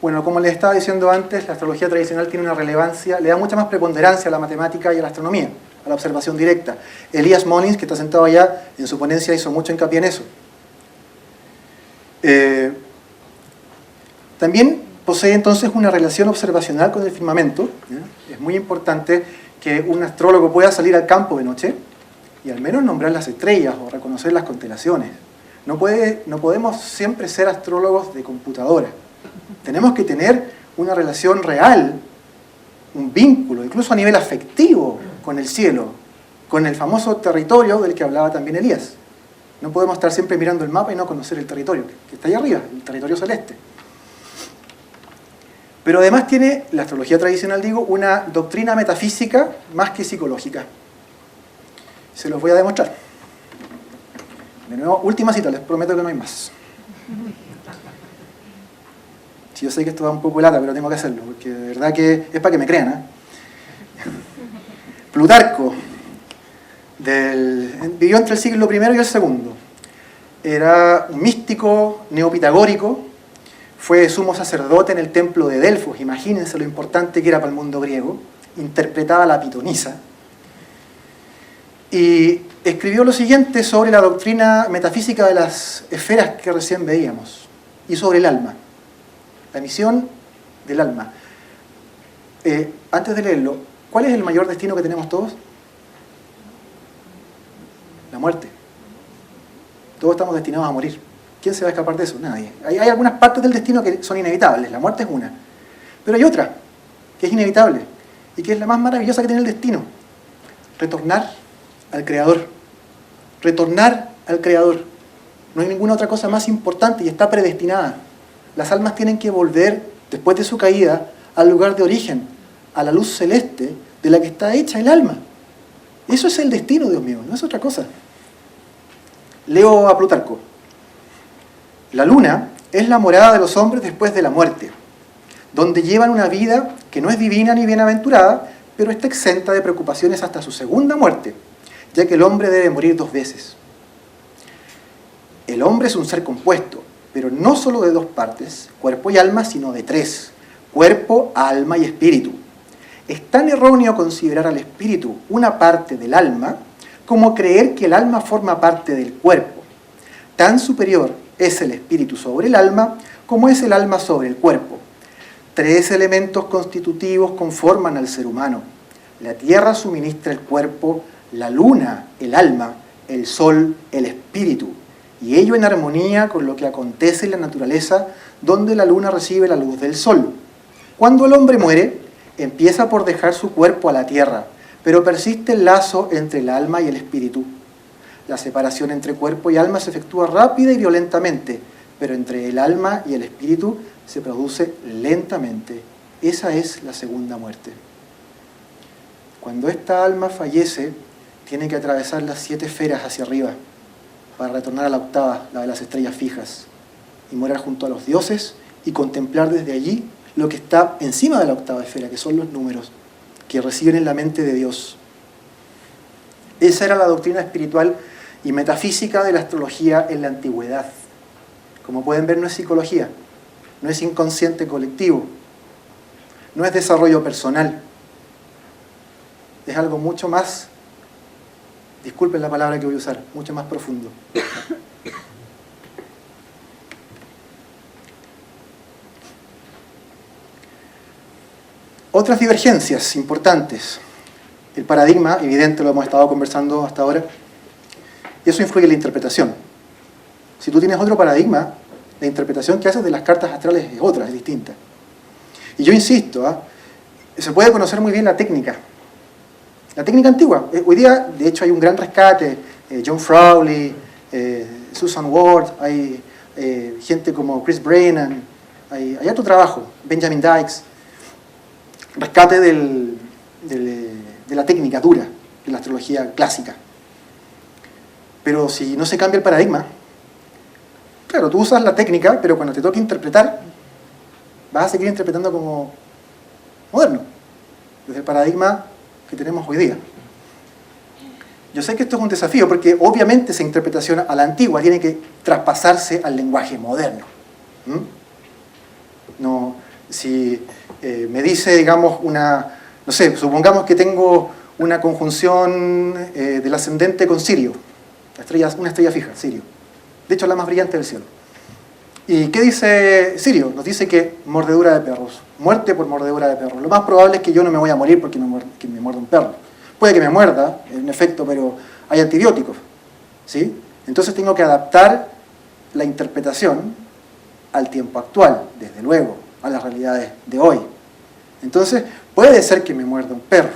Bueno, como les estaba diciendo antes, la astrología tradicional tiene una relevancia, le da mucha más preponderancia a la matemática y a la astronomía, a la observación directa. Elias Molins, que está sentado allá, en su ponencia hizo mucho hincapié en eso. También posee entonces una relación observacional con el firmamento. Es muy importante que un astrólogo pueda salir al campo de noche y al menos nombrar las estrellas o reconocer las constelaciones. No podemos siempre ser astrólogos de computadora. Tenemos que tener una relación real, un vínculo, incluso a nivel afectivo con el cielo, con el famoso territorio del que hablaba también Elías. No podemos estar siempre mirando el mapa y no conocer el territorio, que está ahí arriba, el territorio celeste. Pero además tiene, la astrología tradicional digo, una doctrina metafísica más que psicológica. Se los voy a demostrar. De nuevo, última cita, les prometo que no hay más. Sí, yo sé que esto da un poco de lata, pero tengo que hacerlo, porque de verdad que es para que me crean, ¿eh? Plutarco, vivió entre el siglo I y el II. Era un místico neopitagórico, fue sumo sacerdote en el templo de Delfos, imagínense lo importante que era para el mundo griego, interpretaba la pitonisa, y escribió lo siguiente sobre la doctrina metafísica de las esferas que recién veíamos, y sobre el alma. La misión del alma. Antes de leerlo, ¿cuál es el mayor destino que tenemos todos? La muerte. Todos estamos destinados a morir. ¿Quién se va a escapar de eso? Nadie. Hay algunas partes del destino que son inevitables. La muerte es una. Pero hay otra que es inevitable y que es la más maravillosa que tiene el destino. Retornar al Creador. Retornar al Creador. No hay ninguna otra cosa más importante y está predestinada. Las almas tienen que volver, después de su caída, al lugar de origen, a la luz celeste de la que está hecha el alma. Eso es el destino, Dios mío, no es otra cosa. Leo a Plutarco. La luna es la morada de los hombres después de la muerte, donde llevan una vida que no es divina ni bienaventurada, pero está exenta de preocupaciones hasta su segunda muerte, ya que el hombre debe morir 2 veces. El hombre es un ser compuesto, pero no solo de 2 partes, cuerpo y alma, sino de 3, cuerpo, alma y espíritu. Es tan erróneo considerar al espíritu una parte del alma como creer que el alma forma parte del cuerpo. Tan superior es el espíritu sobre el alma como es el alma sobre el cuerpo. 3 elementos constitutivos conforman al ser humano. La tierra suministra el cuerpo, la luna el alma, el sol el espíritu, y ello en armonía con lo que acontece en la naturaleza, donde la luna recibe la luz del sol. Cuando el hombre muere, empieza por dejar su cuerpo a la tierra, pero persiste el lazo entre el alma y el espíritu. La separación entre cuerpo y alma se efectúa rápida y violentamente, pero entre el alma y el espíritu se produce lentamente. Esa es la segunda muerte. Cuando esta alma fallece, tiene que atravesar las 7 esferas hacia arriba para retornar a la octava, la de las estrellas fijas, y morar junto a los dioses y contemplar desde allí lo que está encima de la octava esfera, que son los números que reciben en la mente de Dios. Esa era la doctrina espiritual y metafísica de la astrología en la antigüedad. Como pueden ver, no es psicología, no es inconsciente colectivo, no es desarrollo personal, es algo mucho más, disculpen la palabra que voy a usar, mucho más profundo. Otras divergencias importantes. El paradigma, evidente, lo hemos estado conversando hasta ahora, y eso influye en la interpretación. Si tú tienes otro paradigma, la interpretación que haces de las cartas astrales es otra, es distinta. Y yo insisto, se puede conocer muy bien la técnica antigua. Hoy día, de hecho, hay un gran rescate, John Frawley, Susan Ward, hay gente como Chris Brennan, hay otro trabajo, Benjamin Dykes, rescate de la técnica dura, de la astrología clásica. Pero si no se cambia el paradigma, claro, tú usas la técnica, pero cuando te toque interpretar, vas a seguir interpretando como moderno, desde el paradigma que tenemos hoy día. Yo sé que esto es un desafío, porque obviamente esa interpretación a la antigua tiene que traspasarse al lenguaje moderno. No, si me dice, digamos, no sé, supongamos que tengo una conjunción del ascendente con Sirio, una estrella fija, Sirio. De hecho, la más brillante del cielo. ¿Y qué dice Sirio? Nos dice que mordedura de perros, muerte por mordedura de perros. Lo más probable es que yo no me voy a morir porque me muerda un perro. Puede que me muerda, en efecto, pero hay antibióticos, ¿sí? Entonces tengo que adaptar la interpretación al tiempo actual, desde luego, a las realidades de hoy. Entonces, puede ser que me muerda un perro,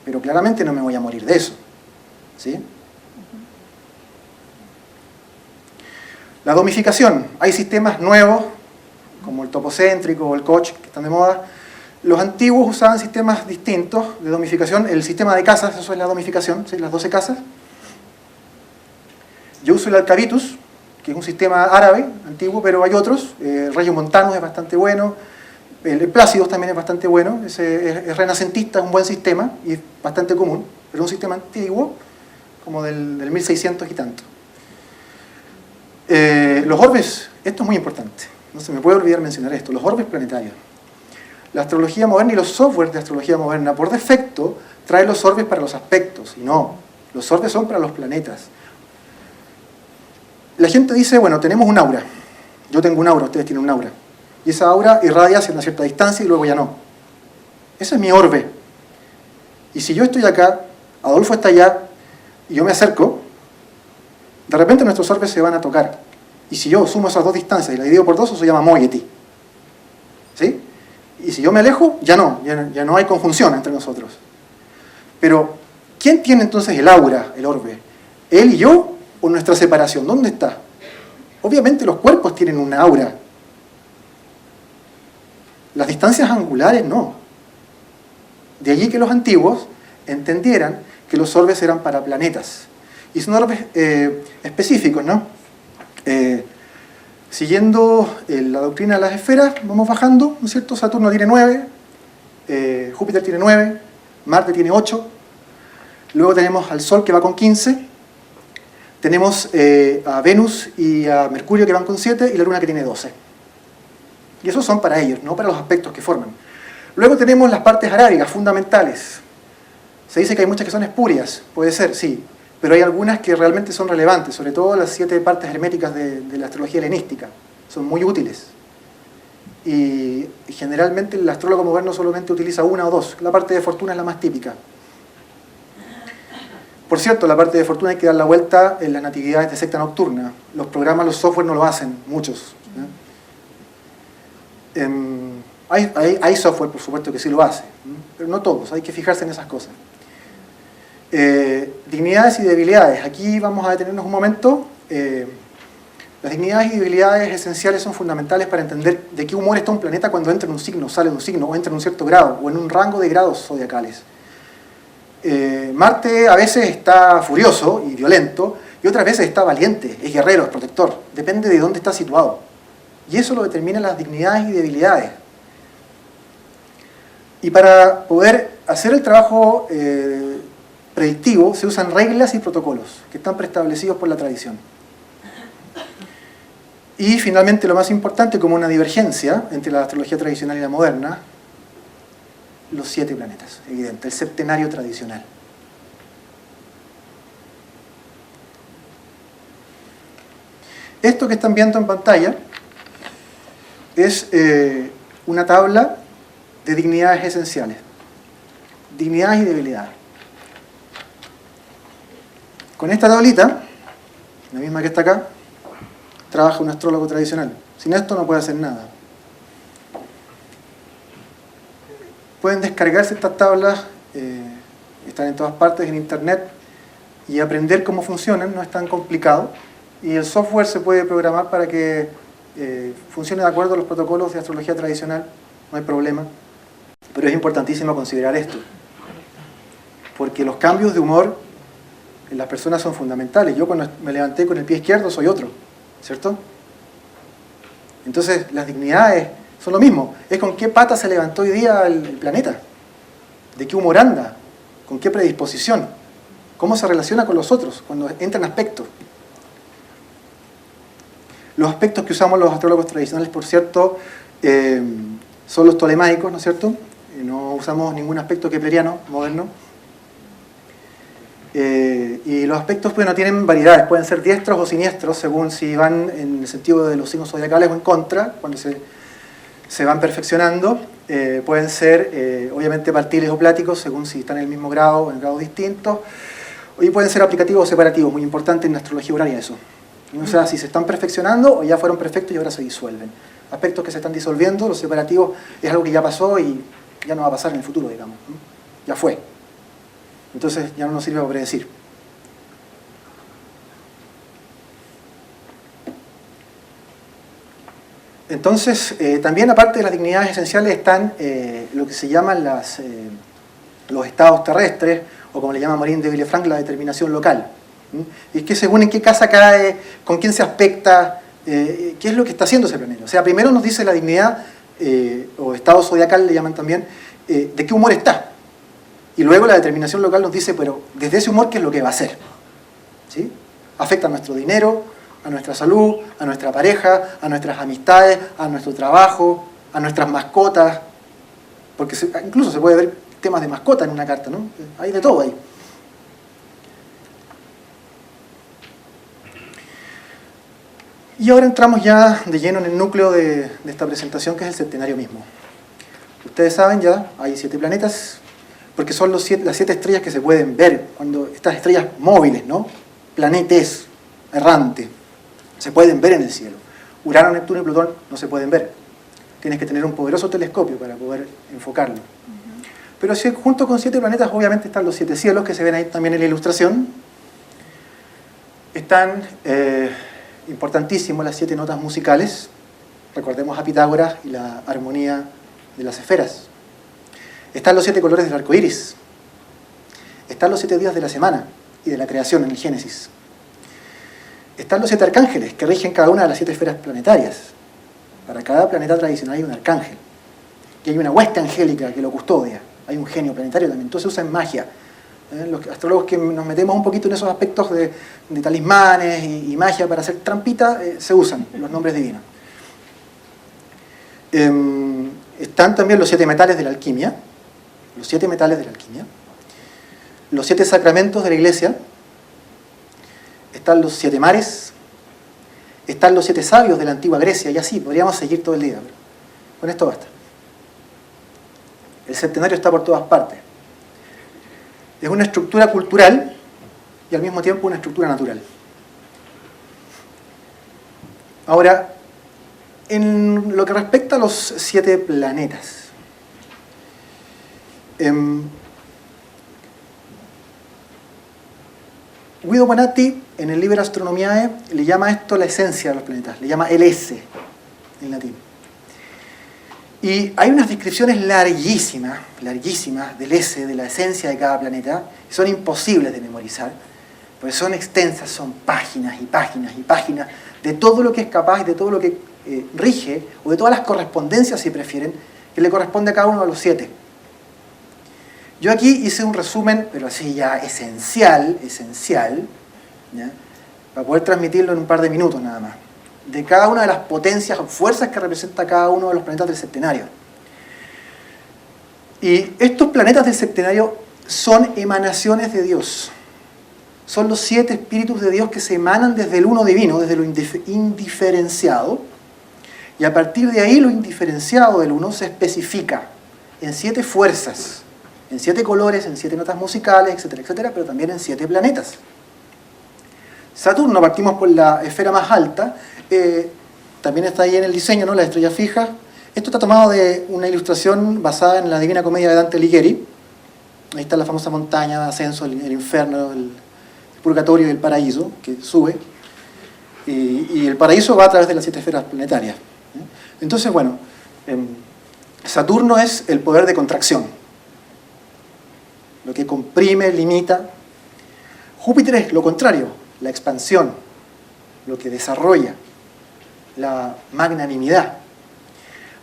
pero claramente no me voy a morir de eso, ¿sí? La domificación. Hay sistemas nuevos, como el topocéntrico o el Koch, que están de moda. Los antiguos usaban sistemas distintos de domificación. El sistema de casas, eso es la domificación, ¿sí? Las 12 casas. Yo uso el Alcabitus, que es un sistema árabe, antiguo, pero hay otros. Regiomontanus es bastante bueno. El Plácidos también es bastante bueno. Es renacentista, es un buen sistema y es bastante común. Pero es un sistema antiguo, como del 1600 y tanto. Los orbes, esto es muy importante, no se me puede olvidar mencionar esto, los orbes planetarios. La astrología moderna y los softwares de astrología moderna, por defecto, traen los orbes para los aspectos, y no, los orbes son para los planetas. La gente dice, bueno, tenemos un aura, yo tengo un aura, ustedes tienen un aura, y esa aura irradia hacia una cierta distancia y luego ya no. Ese es mi orbe. Y si yo estoy acá, Adolfo está allá, y yo me acerco, de repente nuestros orbes se van a tocar. Y si yo sumo esas 2 distancias y la divido por 2, eso se llama moiety. ¿Sí? Y si yo me alejo, ya no hay conjunción entre nosotros. Pero, ¿quién tiene entonces el aura, el orbe? ¿Él y yo o nuestra separación? ¿Dónde está? Obviamente los cuerpos tienen una aura. Las distancias angulares no. De allí que los antiguos entendieran que los orbes eran para planetas. Y son orbes específicos, ¿no? Siguiendo la doctrina de las esferas, vamos bajando, ¿no es cierto? Saturno tiene 9, Júpiter tiene 9, Marte tiene 8, luego tenemos al Sol que va con 15, tenemos a Venus y a Mercurio que van con 7 y la Luna que tiene 12. Y esos son para ellos, no para los aspectos que forman. Luego tenemos las partes arábicas, fundamentales. Se dice que hay muchas que son espurias, puede ser, sí, pero hay algunas que realmente son relevantes, sobre todo las 7 partes herméticas de la astrología helenística. Son muy útiles. Y generalmente el astrólogo moderno solamente utiliza una o dos. La parte de fortuna es la más típica. Por cierto, la parte de fortuna hay que dar la vuelta en las natividades de secta nocturna. Los programas, los software no lo hacen, muchos. Hay software, por supuesto, que sí lo hace, pero no todos, hay que fijarse en esas cosas. Dignidades y debilidades. Aquí vamos a detenernos un momento. Las dignidades y debilidades esenciales son fundamentales para entender de qué humor está un planeta cuando entra en un signo, sale de un signo, o entra en un cierto grado, o en un rango de grados zodiacales. Marte a veces está furioso y violento, y otras veces está valiente, es guerrero, es protector. Depende de dónde está situado. Y eso lo determinan las dignidades y debilidades. Y para poder hacer el trabajo predictivo se usan reglas y protocolos que están preestablecidos por la tradición. Y finalmente, lo más importante, como una divergencia entre la astrología tradicional y la moderna, los 7 planetas, evidente, el septenario tradicional. Esto que están viendo en pantalla es una tabla de dignidades esenciales, dignidades y debilidades. Con esta tablita, la misma que está acá, trabaja un astrólogo tradicional. Sin esto no puede hacer nada. Pueden descargarse estas tablas, están en todas partes en internet, y aprender cómo funcionan, no es tan complicado. Y el software se puede programar para que funcione de acuerdo a los protocolos de astrología tradicional, no hay problema. Pero es importantísimo considerar esto, porque los cambios de humor en las personas son fundamentales. Yo cuando me levanté con el pie izquierdo soy otro, ¿cierto? Entonces las dignidades son lo mismo, es con qué pata se levantó hoy día el planeta, de qué humor anda, con qué predisposición, cómo se relaciona con los otros cuando entran aspectos. Los aspectos que usamos los astrólogos tradicionales, por cierto, son los tolemaicos, ¿no es cierto? No usamos ningún aspecto kepleriano, moderno. Y los aspectos, bueno, tienen variedades, pueden ser diestros o siniestros, según si van en el sentido de los signos zodiacales o en contra, cuando se van perfeccionando. Pueden ser, obviamente, partiles o pláticos, según si están en el mismo grado o en grados distintos. Y pueden ser aplicativos o separativos, muy importante en la astrología horaria eso. O sea, si se están perfeccionando o ya fueron perfectos y ahora se disuelven. Aspectos que se están disolviendo, los separativos es algo que ya pasó y ya no va a pasar en el futuro, digamos. Ya fue. Entonces ya no nos sirve para predecir. Entonces, también aparte de las dignidades esenciales están lo que se llaman los estados terrestres, o como le llama Marín de Villefranc, la determinación local. Y es que según en qué casa cae, con quién se aspecta, qué es lo que está haciendo ese planeta. O sea, primero nos dice la dignidad, o estado zodiacal le llaman también, de qué humor está. Y luego la determinación local nos dice, pero desde ese humor, ¿qué es lo que va a hacer? ¿Sí? Afecta a nuestro dinero, a nuestra salud, a nuestra pareja, a nuestras amistades, a nuestro trabajo, a nuestras mascotas. Porque incluso se puede ver temas de mascota en una carta, ¿no? Hay de todo ahí. Y ahora entramos ya de lleno en el núcleo de esta presentación, que es el septenario mismo. Ustedes saben ya, hay 7 planetas, porque son las 7 estrellas que se pueden ver, cuando estas estrellas móviles, ¿no? Planetes errantes, se pueden ver en el cielo. Urano, Neptuno y Plutón no se pueden ver. Tienes que tener un poderoso telescopio para poder enfocarlo. Pero si, junto con 7 planetas, obviamente están los 7 cielos, que se ven ahí también en la ilustración. Están importantísimos las 7 notas musicales. Recordemos a Pitágoras y la armonía de las esferas. Están los 7 colores del arco iris. Están los 7 días de la semana y de la creación en el Génesis. Están los 7 arcángeles que rigen cada una de las 7 esferas planetarias. Para cada planeta tradicional hay un arcángel. y hay una hueste angélica que lo custodia. Hay un genio planetario también, todo se usa en magia. Los astrólogos que nos metemos un poquito en esos aspectos de talismanes y magia para hacer trampita, se usan los nombres divinos. Están también los 7 metales de la alquimia, los 7 metales de la alquimia, los 7 sacramentos de la iglesia, están los 7 mares, están los 7 sabios de la antigua Grecia, y así, podríamos seguir todo el día, pero con esto basta. El centenario está por todas partes. Es una estructura cultural y al mismo tiempo una estructura natural. Ahora, en lo que respecta a los 7 planetas, Guido Bonatti, en el Liber Astronomiae, le llama esto la esencia de los planetas, le llama el esse en latín. Y hay unas descripciones larguísimas del esse, de la esencia de cada planeta, que son imposibles de memorizar, porque son extensas, son páginas y páginas y páginas de todo lo que es capaz, de todo lo que rige, o de todas las correspondencias, si prefieren, que le corresponde a cada uno de los 7. Yo aquí hice un resumen, pero así ya esencial, ¿ya?, para poder transmitirlo en un par de minutos nada más, de cada una de las potencias o fuerzas que representa cada uno de los planetas del septenario. Y estos planetas del septenario son emanaciones de Dios. Son los 7 espíritus de Dios que se emanan desde el uno divino, desde lo indiferenciado, y a partir de ahí lo indiferenciado del uno se especifica en 7 fuerzas, en 7 colores, en 7 notas musicales, etcétera, etcétera, pero también en 7 planetas. Saturno, partimos por la esfera más alta, también está ahí en el diseño, ¿no?, la estrella fija. Esto está tomado de una ilustración basada en la Divina Comedia de Dante Alighieri. Ahí está la famosa montaña de ascenso, el infierno, el purgatorio y el paraíso, que sube. Y el paraíso va a través de las 7 esferas planetarias. Entonces, bueno, Saturno es el poder de contracción, lo que comprime, limita. Júpiter es lo contrario, la expansión, lo que desarrolla, la magnanimidad.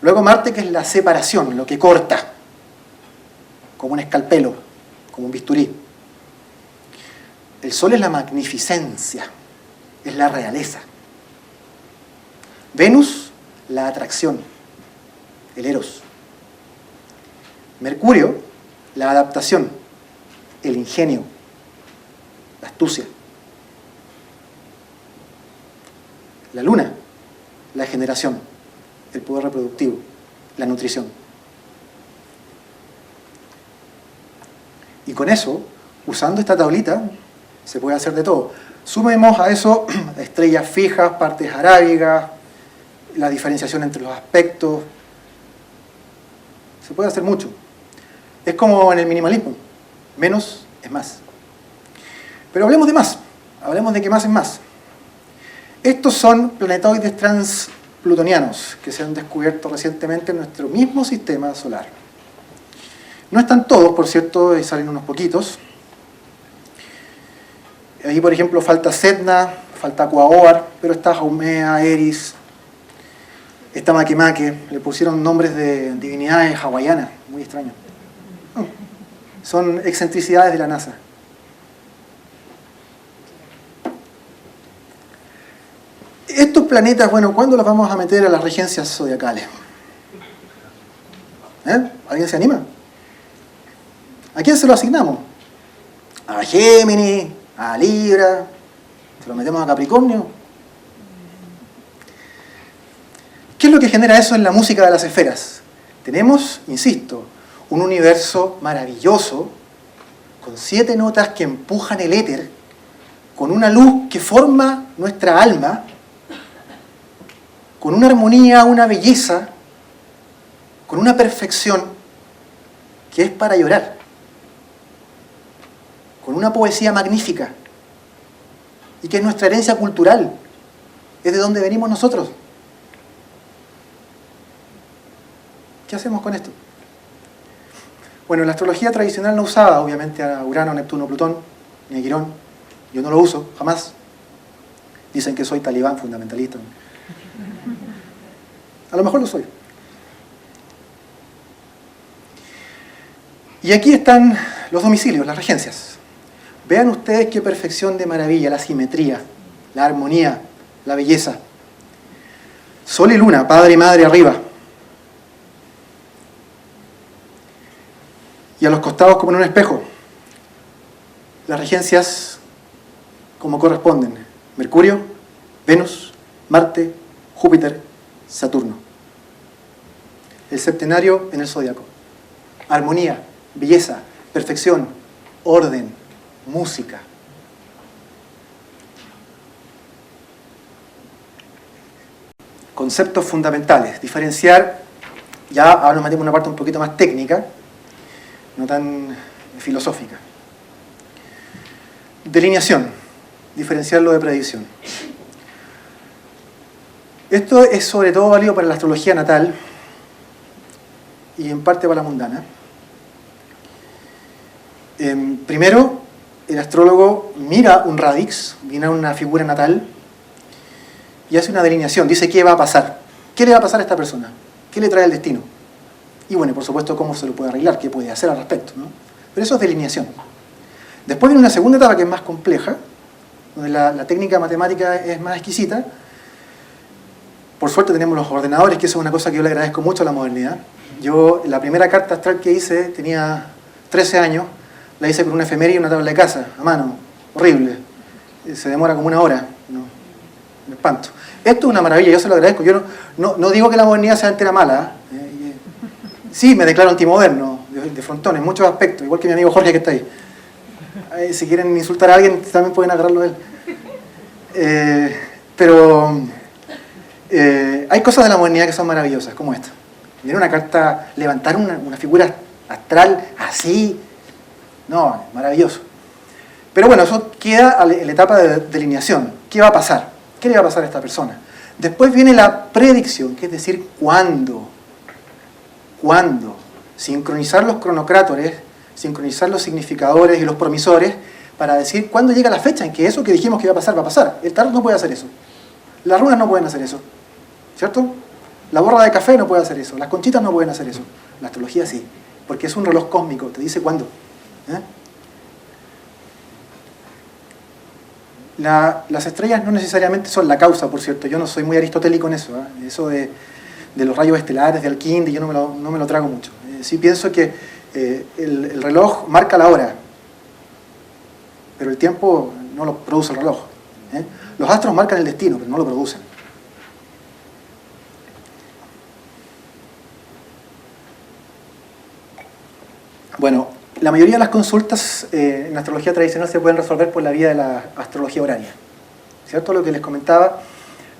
Luego Marte, que es la separación, lo que corta, como un escalpelo, como un bisturí. El Sol es la magnificencia, es la realeza. Venus, la atracción, el eros. Mercurio, la adaptación, el ingenio, la astucia. La Luna, la generación, el poder reproductivo, la nutrición. Y con eso, usando esta tablita, se puede hacer de todo. Sumemos a eso estrellas fijas, partes arábigas, la diferenciación entre los aspectos. Se puede hacer mucho. Es como en el minimalismo. Menos es más. Pero hablemos de más. Hablemos de que más es más. Estos son planetoides transplutonianos que se han descubierto recientemente en nuestro mismo sistema solar. No están todos, por cierto, y salen unos poquitos. Ahí, por ejemplo, falta Sedna, falta Quaoar, pero está Haumea, Eris, está Makemake. Le pusieron nombres de divinidades hawaianas, muy extraños. Son excentricidades de la NASA. Estos planetas, bueno, ¿cuándo los vamos a meter a las regencias zodiacales? ¿Alguien se anima? ¿A quién se lo asignamos? ¿A Géminis? ¿A Libra? ¿Se lo metemos a Capricornio? ¿Qué es lo que genera eso en la música de las esferas? Tenemos, insisto, un universo maravilloso, con 7 notas que empujan el éter, con una luz que forma nuestra alma, con una armonía, una belleza, con una perfección que es para llorar, con una poesía magnífica, y que es nuestra herencia cultural, es de donde venimos nosotros. ¿Qué hacemos con esto? Bueno, la astrología tradicional no usaba, obviamente, a Urano, Neptuno, Plutón, ni a Quirón. Yo no lo uso, jamás. Dicen que soy talibán fundamentalista. A lo mejor lo soy. Y aquí están los domicilios, las regencias. Vean ustedes qué perfección de maravilla, la simetría, la armonía, la belleza. Sol y luna, padre y madre arriba. Y a los costados como en un espejo. Las regencias como corresponden. Mercurio, Venus, Marte, Júpiter, Saturno. El septenario en el zodiaco. Armonía, belleza, perfección, orden, música. Conceptos fundamentales. Diferenciar, ya ahora nos metemos en una parte un poquito más técnica, no tan filosófica. Delineación. Diferenciarlo de predicción. Esto es sobre todo válido para la astrología natal y en parte para la mundana. Primero, el astrólogo mira un radix, mira una figura natal y hace una delineación, dice qué va a pasar, qué le va a pasar a esta persona, qué le trae el destino. Y bueno, por supuesto, cómo se lo puede arreglar, qué puede hacer al respecto, ¿no? Pero eso es delineación. Después viene una segunda etapa que es más compleja, donde la técnica matemática es más exquisita. Por suerte tenemos los ordenadores, que eso es una cosa que yo le agradezco mucho a la modernidad. Yo, la primera carta astral que hice, tenía 13 años, la hice con una efeméride y una tabla de casa, a mano, horrible. Se demora como 1 hora, ¿no? Me espanto. Esto es una maravilla, yo se lo agradezco. Yo no digo que la modernidad sea entera mala. Sí, me declaro antimoderno, de frontón, en muchos aspectos, igual que mi amigo Jorge que está ahí. Si quieren insultar a alguien, también pueden agarrarlo a él. Pero hay cosas de la modernidad que son maravillosas, como esta. Miren una carta, levantar una figura astral así, no, maravilloso. Pero bueno, eso queda en la etapa de delineación. ¿Qué va a pasar? ¿Qué le va a pasar a esta persona? Después viene la predicción, que es decir, ¿cuándo? ¿Cuándo? Sincronizar los cronocrátores, sincronizar los significadores y los promisores para decir cuándo llega la fecha en que eso que dijimos que iba a pasar, va a pasar. El tarot no puede hacer eso. Las runas no pueden hacer eso. ¿Cierto? La borra de café no puede hacer eso. Las conchitas no pueden hacer eso. La astrología sí. Porque es un reloj cósmico. Te dice cuándo. Las estrellas no necesariamente son la causa, por cierto. Yo no soy muy aristotélico en eso. Eso de los rayos estelares, de Alquinde, yo no me lo trago mucho. Sí pienso que el reloj marca la hora, pero el tiempo no lo produce el reloj. Los astros marcan el destino, pero no lo producen. Bueno, la mayoría de las consultas en astrología tradicional se pueden resolver por la vía de la astrología horaria. ¿Cierto? Lo que les comentaba,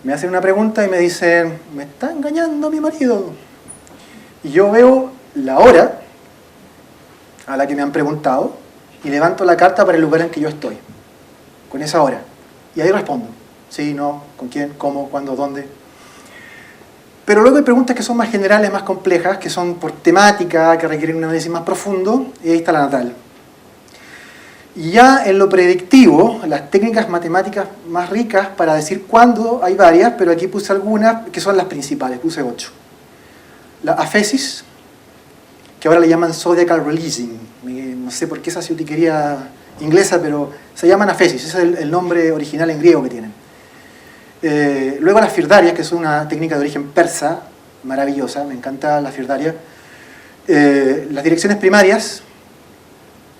me hacen una pregunta y me dicen, me está engañando mi marido. Y yo veo la hora a la que me han preguntado y levanto la carta para el lugar en que yo estoy, con esa hora. Y ahí respondo, sí, no, con quién, cómo, cuándo, dónde. Pero luego hay preguntas que son más generales, más complejas, que son por temática, que requieren un análisis más profundo, y ahí está la natal. Y ya en lo predictivo, las técnicas matemáticas más ricas para decir cuándo, hay varias, pero aquí puse algunas que son las principales, puse 8. La afesis, que ahora le llaman zodiacal releasing, no sé por qué esa ciutiquería inglesa, pero se llaman afesis, ese es el nombre original en griego que tienen. Luego las firdarias, que son una técnica de origen persa, maravillosa, me encanta la firdaria. Las direcciones primarias,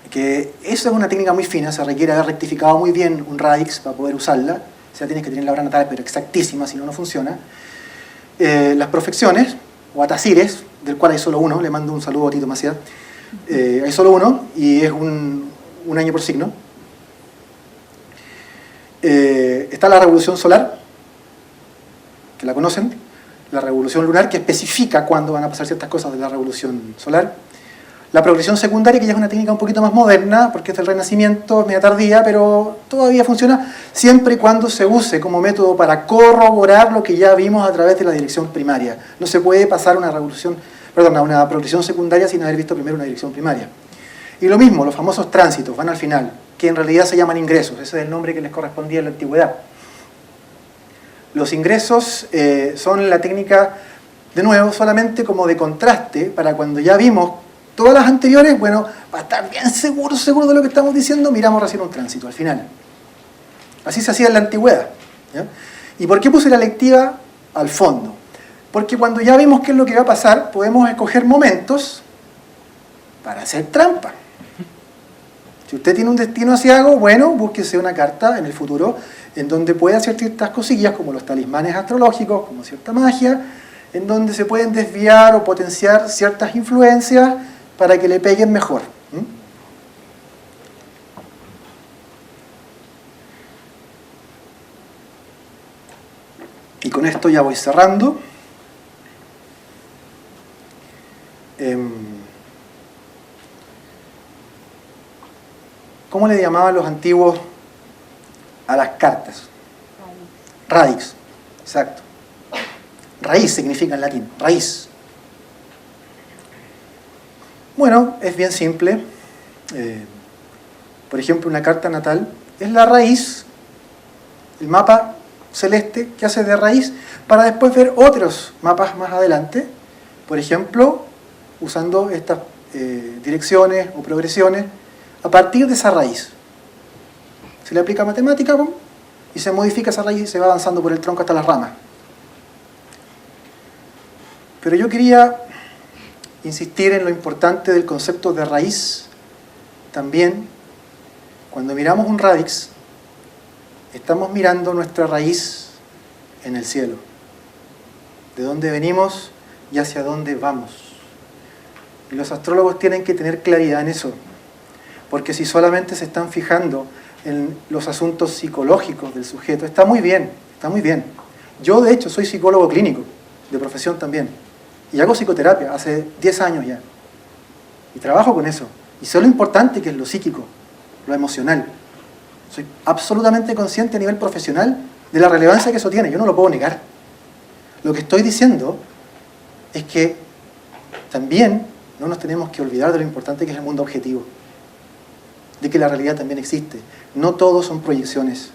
que eso es una técnica muy fina, se requiere haber rectificado muy bien un radix para poder usarla, o sea, tienes que tener la hora natal, pero exactísima, si no, no funciona. Las profecciones, o atasires, del cual hay solo uno, le mando un saludo a Tito Maciá. Hay solo uno, y es un año por signo. Está la revolución solar, que la conocen, la revolución lunar, que especifica cuándo van a pasar ciertas cosas de la revolución solar. La progresión secundaria, que ya es una técnica un poquito más moderna, porque es del Renacimiento, es media tardía, pero todavía funciona, siempre y cuando se use como método para corroborar lo que ya vimos a través de la dirección primaria. No se puede pasar a una progresión secundaria sin haber visto primero una dirección primaria. Y lo mismo, los famosos tránsitos van al final, que en realidad se llaman ingresos, ese es el nombre que les correspondía en la antigüedad. Los ingresos son la técnica, de nuevo, solamente como de contraste, para cuando ya vimos Todas las anteriores, bueno, para estar bien seguro de lo que estamos diciendo, miramos recién un tránsito, al final. Así se hacía en la antigüedad. ¿Ya? ¿Y por qué puse la lectiva al fondo? Porque cuando ya vimos qué es lo que va a pasar, podemos escoger momentos para hacer trampa. Si usted tiene un destino hacia algo, bueno, búsquese una carta en el futuro en donde pueda hacer ciertas cosillas, como los talismanes astrológicos, como cierta magia, en donde se pueden desviar o potenciar ciertas influencias para que le peguen mejor. Y con esto ya voy cerrando. ¿Cómo le llamaban los antiguos a las cartas? Radix, exacto. Raíz significa en latín, raíz. Bueno, es bien simple. Por ejemplo, una carta natal es la raíz, el mapa celeste que hace de raíz, para después ver otros mapas más adelante, por ejemplo, usando estas direcciones o progresiones a partir de esa raíz. Se le aplica matemática y se modifica esa raíz y se va avanzando por el tronco hasta las ramas. Pero yo quería insistir en lo importante del concepto de raíz. También, cuando miramos un radix, estamos mirando nuestra raíz en el cielo. De dónde venimos y hacia dónde vamos. Y los astrólogos tienen que tener claridad en eso. Porque si solamente se están fijando en los asuntos psicológicos del sujeto, está muy bien, está muy bien. Yo, de hecho, soy psicólogo clínico, de profesión también. Y hago psicoterapia hace 10 años ya. Y trabajo con eso. Y sé lo importante que es lo psíquico, lo emocional. Soy absolutamente consciente a nivel profesional de la relevancia que eso tiene. Yo no lo puedo negar. Lo que estoy diciendo es que también no nos tenemos que olvidar de lo importante que es el mundo objetivo. De que la realidad también existe. No todo son proyecciones.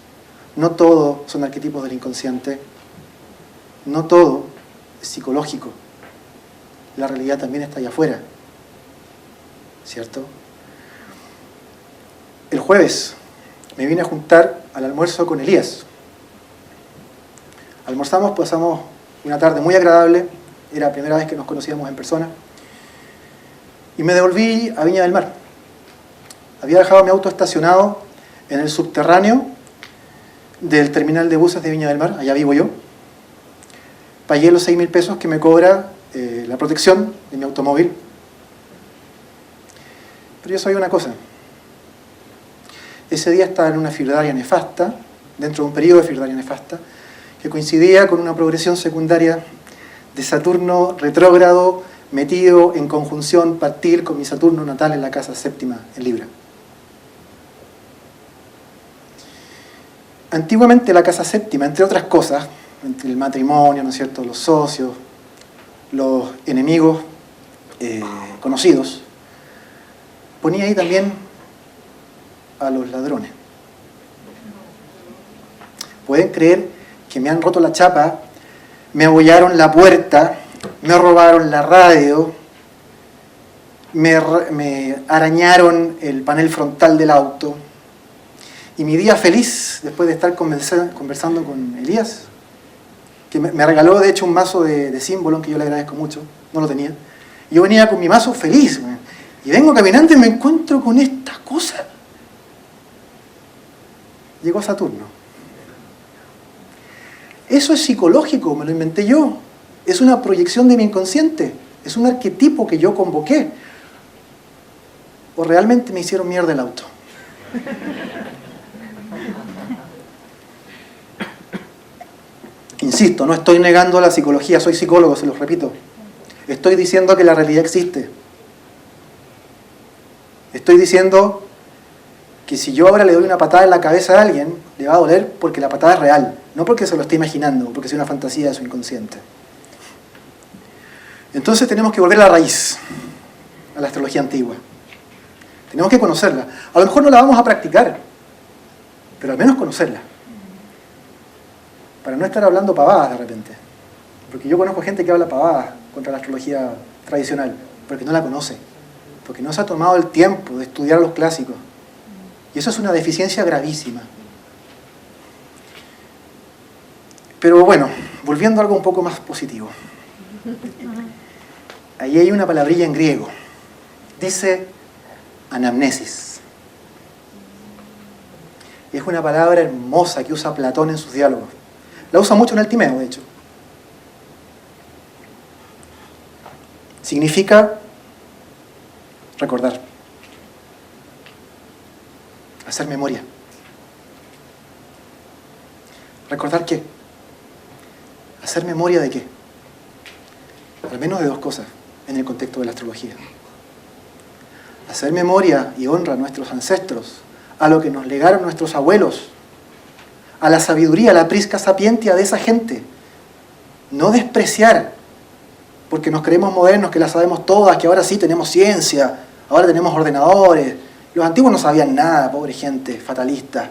No todo son arquetipos del inconsciente. No todo es psicológico. La realidad también está allá afuera. ¿Cierto? El jueves me vine a juntar al almuerzo con Elías. Almorzamos, pasamos una tarde muy agradable. Era la primera vez que nos conocíamos en persona. Y me devolví a Viña del Mar. Había dejado mi auto estacionado en el subterráneo del terminal de buses de Viña del Mar. Allá vivo yo. Pagué los 6.000 pesos que me cobra la protección de mi automóvil. Pero yo sabía una cosa. Ese día estaba en una fibridaria nefasta, dentro de un periodo de fibridaria nefasta, que coincidía con una progresión secundaria de Saturno retrógrado metido en conjunción partil con mi Saturno natal en la casa séptima en Libra. Antiguamente la casa séptima, entre otras cosas, entre el matrimonio, ¿no es cierto?, los socios, los enemigos conocidos, ponía ahí también a los ladrones. ¿Pueden creer que me han roto la chapa, me abollaron la puerta, me robaron la radio, me arañaron el panel frontal del auto? Y mi día feliz, después de estar conversando con Elías, que me regaló de hecho un mazo de símbolo, que yo le agradezco mucho, no lo tenía. Y yo venía con mi mazo feliz, y vengo caminando y me encuentro con esta cosa. Llegó Saturno. Eso es psicológico, me lo inventé yo. Es una proyección de mi inconsciente. Es un arquetipo que yo convoqué. O realmente me hicieron mierda el auto. Insisto, no estoy negando la psicología, soy psicólogo, se los repito. Estoy diciendo que la realidad existe. Estoy diciendo que si yo ahora le doy una patada en la cabeza a alguien, le va a doler porque la patada es real, no porque se lo esté imaginando, porque es una fantasía de su inconsciente. Entonces tenemos que volver a la raíz, a la astrología antigua. Tenemos que conocerla. A lo mejor no la vamos a practicar, pero al menos conocerla. Para no estar hablando pavadas de repente. Porque yo conozco gente que habla pavadas contra la astrología tradicional, porque no la conoce. porque no se ha tomado el tiempo de estudiar los clásicos. Y eso es una deficiencia gravísima. Pero bueno, volviendo a algo un poco más positivo. Ahí hay una palabrilla en griego. Dice anamnesis. Y es una palabra hermosa que usa Platón en sus diálogos. La usa mucho en el Timeo, de hecho. Significa recordar, hacer memoria. ¿Recordar qué? ¿Hacer memoria de qué? Al menos de dos cosas en el contexto de la astrología. Hacer memoria y honra a nuestros ancestros, a lo que nos legaron nuestros abuelos, a la sabiduría, a la prisca sapientia de esa gente. No despreciar, porque nos creemos modernos, que la sabemos todas, que ahora sí tenemos ciencia, ahora tenemos ordenadores. Los antiguos no sabían nada, pobre gente, fatalista.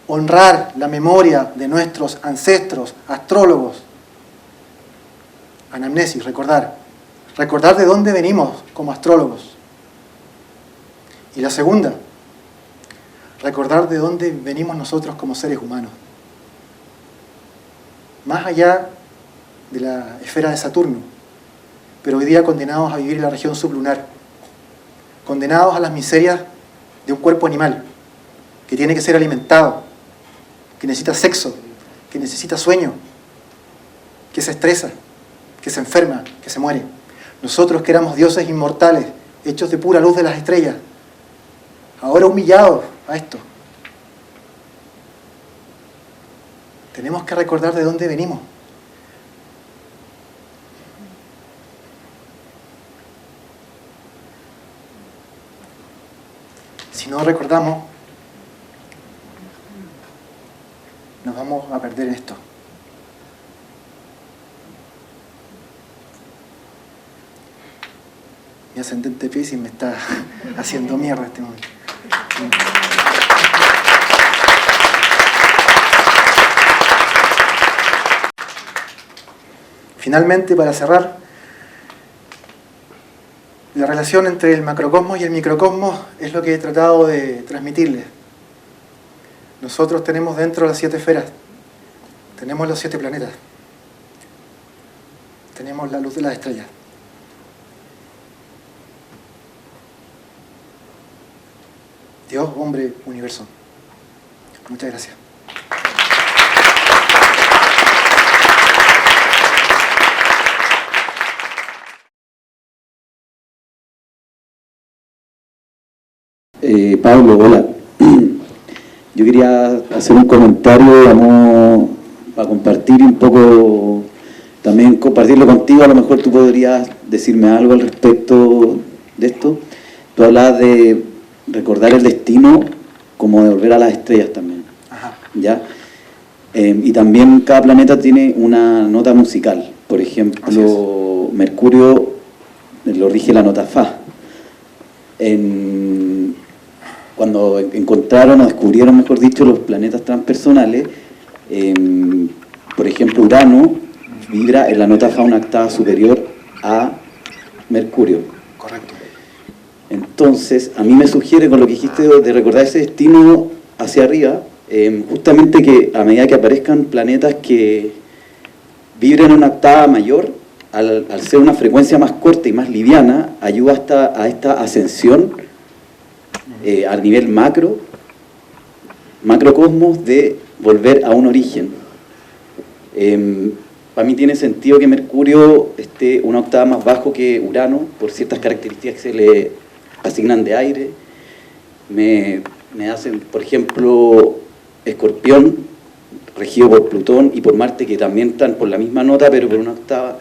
Honrar la memoria de nuestros ancestros, astrólogos. Anamnesis, recordar. Recordar de dónde venimos como astrólogos. Y la segunda, recordar de dónde venimos nosotros como seres humanos. Más allá de la esfera de Saturno, pero hoy día condenados a vivir en la región sublunar, condenados a las miserias de un cuerpo animal, que tiene que ser alimentado, que necesita sexo, que necesita sueño, que se estresa, que se enferma, que se muere. Nosotros que éramos dioses inmortales, hechos de pura luz de las estrellas, ahora humillados a esto. Tenemos que recordar de dónde venimos. Si no recordamos, nos vamos a perder en esto. Mi ascendente Piscis me está haciendo mierda este momento. Finalmente, para cerrar, la relación entre el macrocosmos y el microcosmos es lo que he tratado de transmitirles. Nosotros tenemos dentro las 7 esferas, tenemos los 7 planetas, tenemos la luz de las estrellas. Dios, hombre, universo. Muchas gracias. Pablo, hola. Yo quería hacer un comentario, digamos, para compartir un poco, también compartirlo contigo. A lo mejor tú podrías decirme algo al respecto de esto. Tú hablabas de recordar el destino como de volver a las estrellas también. Ajá. ¿Ya? Y también cada planeta tiene una nota musical. Por ejemplo, Mercurio lo rige la nota Fa. Cuando encontraron o descubrieron, mejor dicho, los planetas transpersonales, por ejemplo, Urano vibra en la nota Fa una octava superior a Mercurio. Correcto. Entonces, a mí me sugiere, con lo que dijiste de recordar ese destino hacia arriba, justamente que a medida que aparezcan planetas que vibren una octava mayor, al ser una frecuencia más corta y más liviana, ayuda a esta ascensión a nivel macrocosmos, de volver a un origen. Para mí tiene sentido que Mercurio esté una octava más bajo que Urano, por ciertas características que se le asignan de aire. Me hacen, por ejemplo, Escorpión, regido por Plutón y por Marte, que también están por la misma nota, pero por una octava.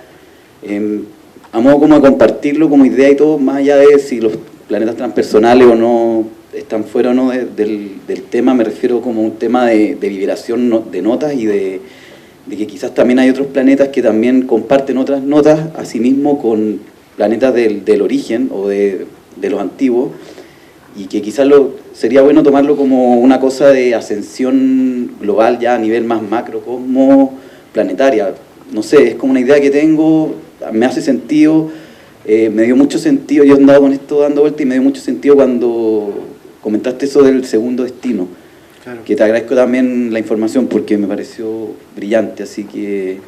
A modo como de compartirlo como idea y todo, más allá de si los planetas transpersonales o no están fuera o no del tema, me refiero como un tema de vibración de notas y de que quizás también hay otros planetas que también comparten otras notas, asimismo con planetas del origen o de los antiguos, y que quizás sería bueno tomarlo como una cosa de ascensión global ya a nivel más macrocosmo planetaria. No sé, es como una idea que tengo, me hace sentido, Me dio mucho sentido, yo andaba con esto dando vuelta y me dio mucho sentido cuando comentaste eso del segundo destino. Claro. Que te agradezco también la información porque me pareció brillante, así que,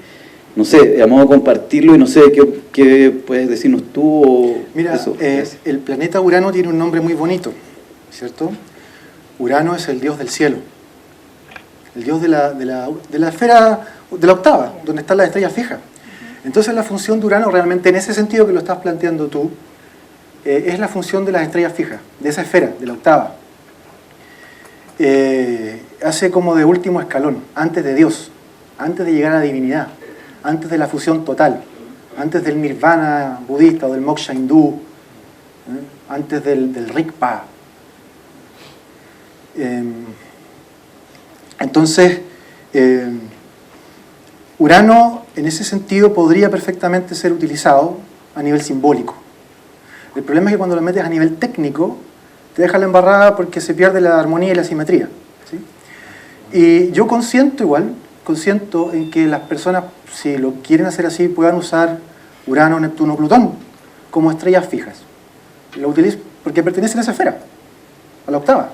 no sé, a modo de compartirlo y no sé qué puedes decirnos tú o Mira, eso. El planeta Urano tiene un nombre muy bonito, ¿cierto? Urano es el dios del cielo, el dios de la esfera, de la octava, donde están las estrellas fijas. Entonces la función de Urano realmente, en ese sentido que lo estás planteando tú, es la función de las estrellas fijas, de esa esfera, de la octava. Hace como de último escalón, antes de Dios, antes de llegar a la divinidad, antes de la fusión total, antes del nirvana budista o del moksha hindú, antes del Rigpa. Entonces, Urano en ese sentido podría perfectamente ser utilizado a nivel simbólico. El problema es que cuando lo metes a nivel técnico te deja la embarrada porque se pierde la armonía y la simetría, ¿sí? Y yo consiento en que las personas, si lo quieren hacer así, puedan usar Urano, Neptuno, Plutón como estrellas fijas. Lo utilizo porque pertenecen a esa esfera, a la octava.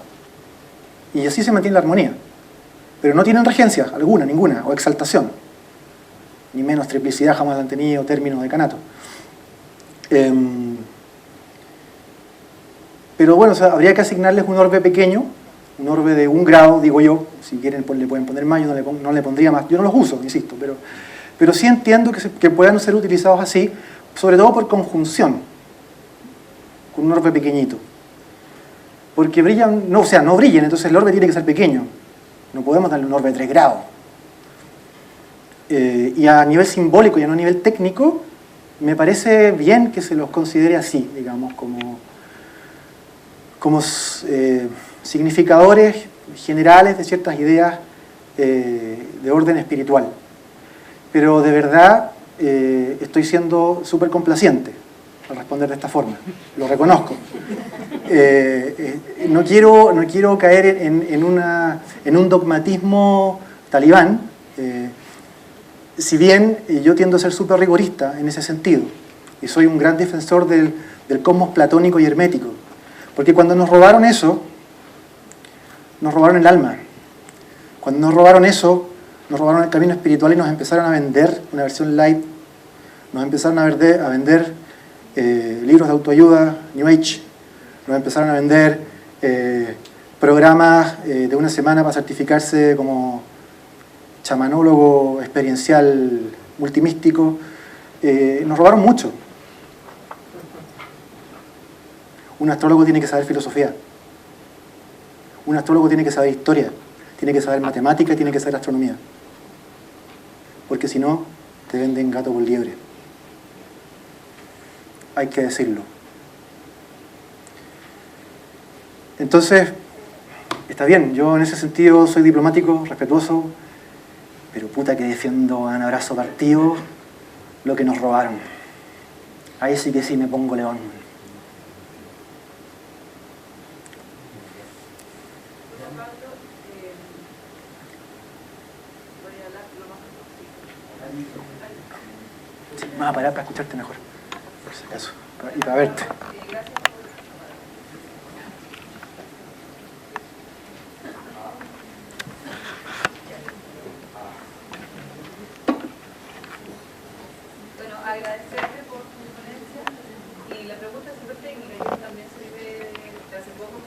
Y así se mantiene la armonía. Pero no tienen regencia alguna, ninguna, o exaltación. Ni menos triplicidad jamás han tenido, términos de canato. Pero bueno, o sea, habría que asignarles un orbe pequeño, un orbe de 1 grado, digo yo. Si quieren le pueden poner más, yo no le pondría más. Yo no los uso, insisto, pero sí entiendo que puedan ser utilizados así, sobre todo por conjunción, con un orbe pequeñito. Porque brillan, no brillen, entonces el orbe tiene que ser pequeño. No podemos darle un orbe de 3 grados. Y a nivel simbólico y a no a nivel técnico, me parece bien que se los considere así, digamos, como significadores generales de ciertas ideas de orden espiritual. Pero de verdad estoy siendo súper complaciente al responder de esta forma, lo reconozco. No quiero caer en un dogmatismo talibán, si bien yo tiendo a ser súper rigorista en ese sentido, y soy un gran defensor del cosmos platónico y hermético, porque cuando nos robaron eso, nos robaron el alma. Cuando nos robaron eso, nos robaron el camino espiritual y nos empezaron a vender una versión light, nos empezaron a vender libros de autoayuda, New Age, nos empezaron a vender programas de una semana para certificarse como chamanólogo experiencial multimístico. Nos robaron mucho. Un astrólogo tiene que saber filosofía. Un astrólogo tiene que saber historia, tiene que saber matemática y tiene que saber astronomía. Porque si no, te venden gato por liebre. Hay que decirlo. Entonces, está bien, yo en ese sentido soy diplomático, respetuoso, pero puta que defiendo a un abrazo partido lo que nos robaron. Ahí sí que sí me pongo león. Sí, me voy a parar para escucharte mejor, por si acaso, y para verte. Bueno, agradecerte por tu ponencia y la pregunta es súper técnica. Yo también soy de hace poco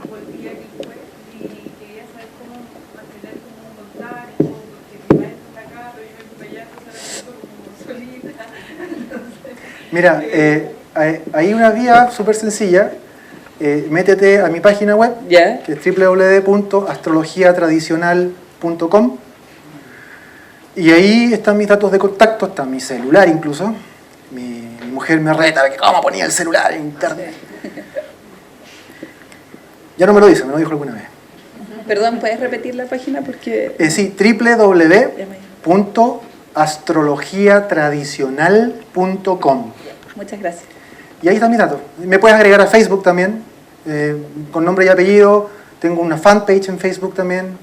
volví a Quilpué y quería saber cómo mantener como un contacto, porque mi maestro está acá, pero yo vengo para allá, entonces ahora vengo como solita. Mira, hay una vía súper sencilla. Métete a mi página web, ¿Ya? que es www.astrologiatradicional.com, y ahí están mis datos de contacto, está mi celular incluso. Mi mujer me reta, ¿cómo ponía el celular en internet? Ya no me lo dice, me lo dijo alguna vez. Perdón, ¿puedes repetir la página? Porque... Sí, www.astrologiatradicional.com. Muchas gracias. Y ahí están mis datos. Me puedes agregar a Facebook también, con nombre y apellido. Tengo una fanpage en Facebook también.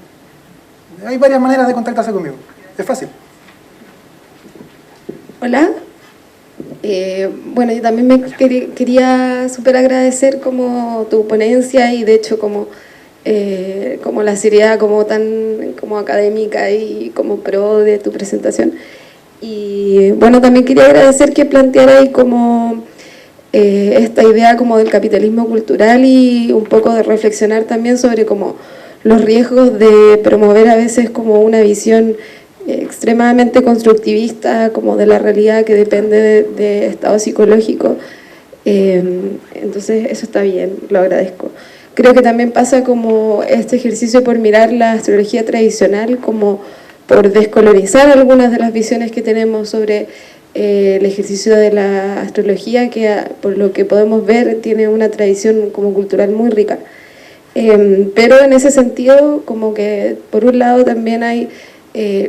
Hay varias maneras de contactarse conmigo. Es fácil. Hola. Bueno, yo también quería súper agradecer como tu ponencia y de hecho como la seriedad como tan como académica y como pro de tu presentación. Y bueno, también quería agradecer que planteara ahí como esta idea como del capitalismo cultural y un poco de reflexionar también sobre como los riesgos de promover a veces como una visión extremadamente constructivista como de la realidad que depende de estado psicológico. Entonces eso está bien, lo agradezco. Creo que también pasa como este ejercicio por mirar la astrología tradicional, como por descolonizar algunas de las visiones que tenemos sobre el ejercicio de la astrología, que por lo que podemos ver tiene una tradición como cultural muy rica. Pero en ese sentido, como que por un lado también hay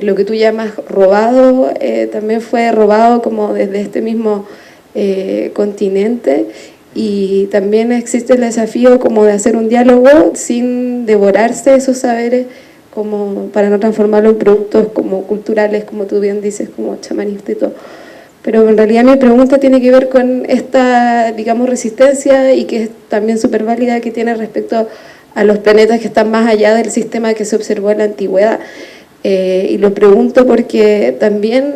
lo que tú llamas robado, también fue robado como desde este mismo continente, y también existe el desafío como de hacer un diálogo sin devorarse esos saberes, como para no transformarlo en productos como culturales, como tú bien dices, como chamanista y todo. Pero en realidad mi pregunta tiene que ver con esta, digamos, resistencia, y que es también súper válida, que tiene respecto a los planetas que están más allá del sistema que se observó en la antigüedad. Y lo pregunto porque también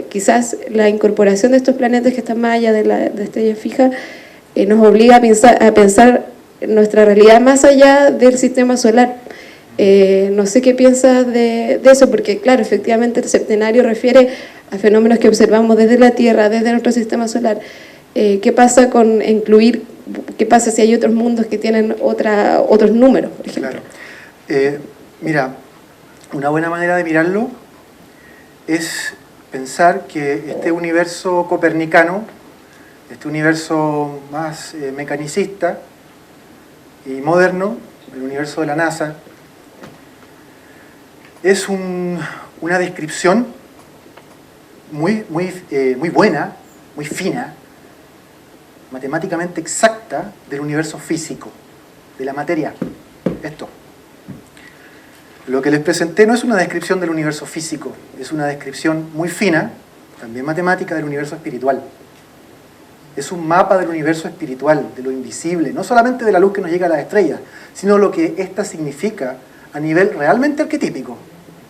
quizás la incorporación de estos planetas que están más allá de la estrella fija nos obliga a pensar nuestra realidad más allá del sistema solar. No sé qué piensas de eso, porque claro, efectivamente el septenario refiere a fenómenos que observamos desde la Tierra, desde nuestro sistema solar. ¿Qué pasa con incluir, qué pasa si hay otros mundos que tienen otros números, por ejemplo? Claro. Mira, una buena manera de mirarlo es pensar que este universo copernicano, este universo más mecanicista y moderno, el universo de la NASA, es una descripción muy buena, muy fina, matemáticamente exacta del universo físico, de la materia. Esto. Lo que les presenté no es una descripción del universo físico, es una descripción muy fina, también matemática, del universo espiritual. Es un mapa del universo espiritual, de lo invisible, no solamente de la luz que nos llega a las estrellas, sino lo que ésta significa a nivel realmente arquetípico.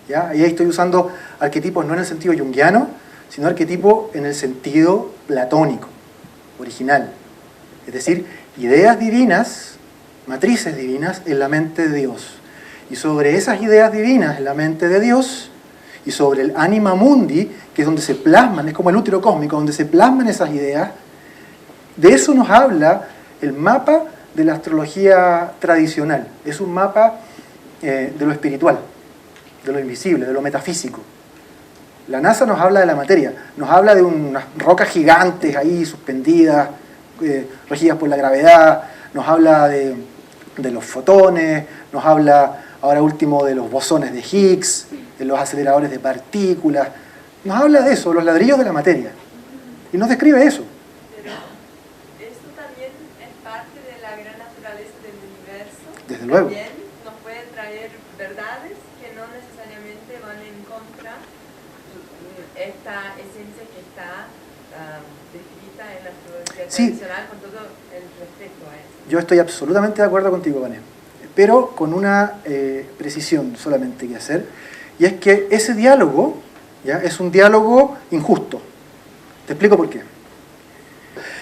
¿Ya? Ahí estoy usando arquetipos no en el sentido junguiano, sino arquetipo en el sentido platónico, original. Es decir, ideas divinas, matrices divinas en la mente de Dios. Y sobre esas ideas divinas en la mente de Dios, y sobre el anima mundi, que es donde se plasman, es como el útero cósmico, donde se plasman esas ideas, de eso nos habla el mapa de la astrología tradicional. Es un mapa de lo espiritual, de lo invisible, de lo metafísico. La NASA nos habla de la materia, nos habla de unas rocas gigantes ahí suspendidas, regidas por la gravedad, nos habla de los fotones, nos habla ahora último de los bosones de Higgs, de los aceleradores de partículas, nos habla de eso, los ladrillos de la materia, y nos describe eso. Pero esto también es parte de la gran naturaleza del universo. Desde luego. También nos puede traer verdades que no necesariamente van en contra de esta esencia que está descrita en la astrología tradicional, con todo el respeto a eso. Yo estoy absolutamente de acuerdo contigo, Vanessa, pero con una precisión solamente que hacer, y es que ese diálogo, ¿ya?, es un diálogo injusto. Te explico por qué.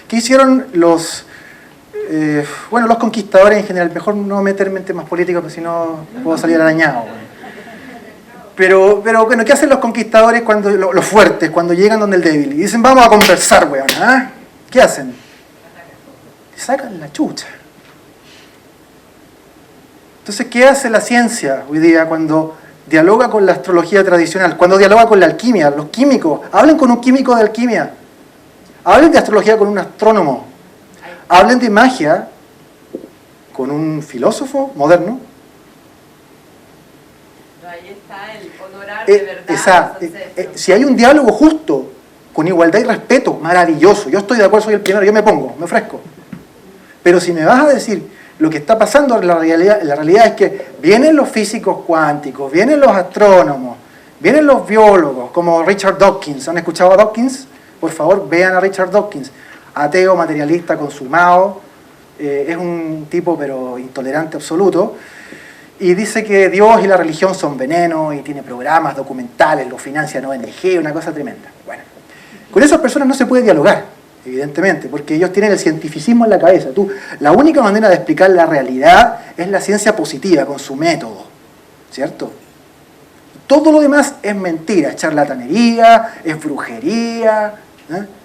¿Qué hicieron los conquistadores en general? Mejor no meterme en temas políticos, porque si no puedo salir arañado. Pero bueno, ¿qué hacen los conquistadores, cuando los fuertes, cuando llegan donde el débil? Y dicen, vamos a conversar, weón, ¿ah? ¿Qué hacen? Le sacan la chucha. Entonces, ¿qué hace la ciencia hoy día cuando dialoga con la astrología tradicional? Cuando dialoga con la alquimia, los químicos. Hablen con un químico de alquimia. Hablen de astrología con un astrónomo. Hablen de magia con un filósofo moderno. Ahí está el honorar de verdad. Si hay un diálogo justo, con igualdad y respeto, maravilloso. Yo estoy de acuerdo, soy el primero, yo me pongo, me ofrezco. Pero si me vas a decir lo que está pasando en la realidad es que vienen los físicos cuánticos, vienen los astrónomos, vienen los biólogos, como Richard Dawkins. ¿Han escuchado a Dawkins? Por favor, vean a Richard Dawkins, ateo, materialista, consumado, es un tipo pero intolerante absoluto, y dice que Dios y la religión son veneno, y tiene programas documentales, lo financian ONG, una cosa tremenda. Bueno, con esas personas no se puede dialogar, evidentemente, porque ellos tienen el cientificismo en la cabeza. La única manera de explicar la realidad es la ciencia positiva, con su método, ¿cierto? Todo lo demás es mentira, es charlatanería, es brujería,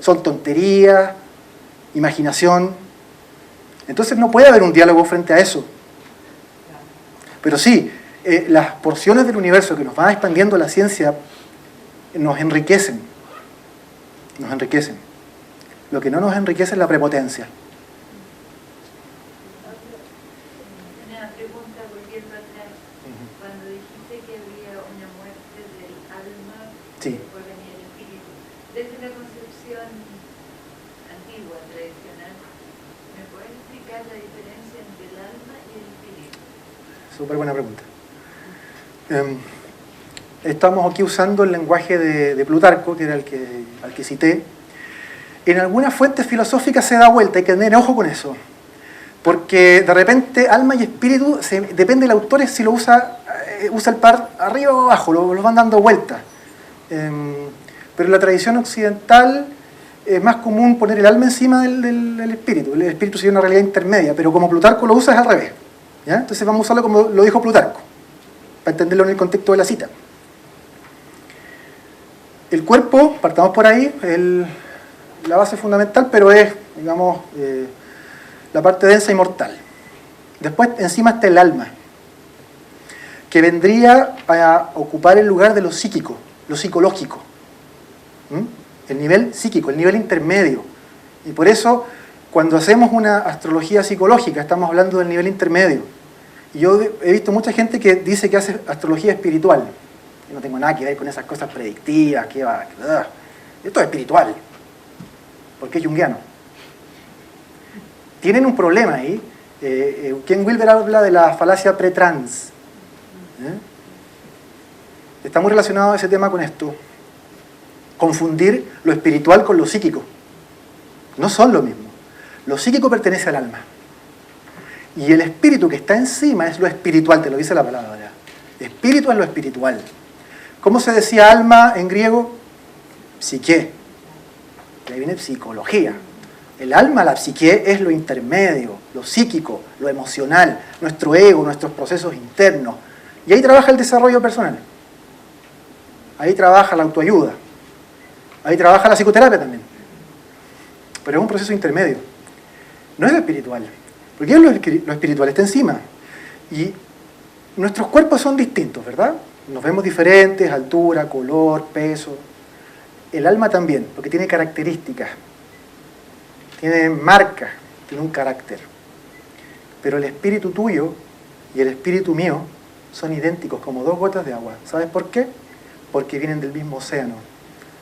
son tonterías, imaginación. Entonces no puede haber un diálogo frente a eso. Pero sí, las porciones del universo que nos van expandiendo la ciencia nos enriquecen. Nos enriquecen. Lo que no nos enriquece es la prepotencia. Una pregunta volviendo atrás. Cuando dijiste que había una muerte del alma, Sí. después venía el espíritu, desde la concepción antigua, tradicional, ¿me puedes explicar la diferencia entre el alma y el espíritu? Súper buena pregunta. Estamos aquí usando el lenguaje de Plutarco, que era al que cité. En algunas fuentes filosóficas se da vuelta, hay que tener ojo con eso. Porque de repente alma y espíritu, depende del autor si lo usa el par arriba o abajo, lo van dando vueltas. Pero en la tradición occidental es más común poner el alma encima del espíritu. El espíritu sería una realidad intermedia, pero como Plutarco lo usa es al revés. ¿Ya? Entonces vamos a usarlo como lo dijo Plutarco, para entenderlo en el contexto de la cita. El cuerpo, partamos por ahí, la base fundamental, pero es, digamos, la parte densa y mortal. Después, encima está el alma, que vendría a ocupar el lugar de lo psíquico, lo psicológico. El nivel psíquico, el nivel intermedio. Y por eso, cuando hacemos una astrología psicológica, estamos hablando del nivel intermedio. Y yo he visto mucha gente que dice que hace astrología espiritual. Yo no tengo nada que ver con esas cosas predictivas, esto es espiritual, porque es junguiano. Tienen un problema ahí. Ken Wilber habla de la falacia pretrans. Está muy relacionado ese tema con esto. Confundir lo espiritual con lo psíquico. No son lo mismo. Lo psíquico pertenece al alma. Y el espíritu que está encima es lo espiritual, te lo dice la palabra. Espíritu es lo espiritual. ¿Cómo se decía alma en griego? Psique. De ahí viene psicología. El alma, la psique, es lo intermedio, lo psíquico, lo emocional, nuestro ego, nuestros procesos internos. Y ahí trabaja el desarrollo personal. Ahí trabaja la autoayuda. Ahí trabaja la psicoterapia también. Pero es un proceso intermedio. No es lo espiritual. Porque lo espiritual está encima. Y nuestros cuerpos son distintos, ¿verdad? Nos vemos diferentes, altura, color, peso. El alma también, porque tiene características. Tiene marcas, tiene un carácter. Pero el espíritu tuyo y el espíritu mío son idénticos, como dos gotas de agua. ¿Sabes por qué? Porque vienen del mismo océano.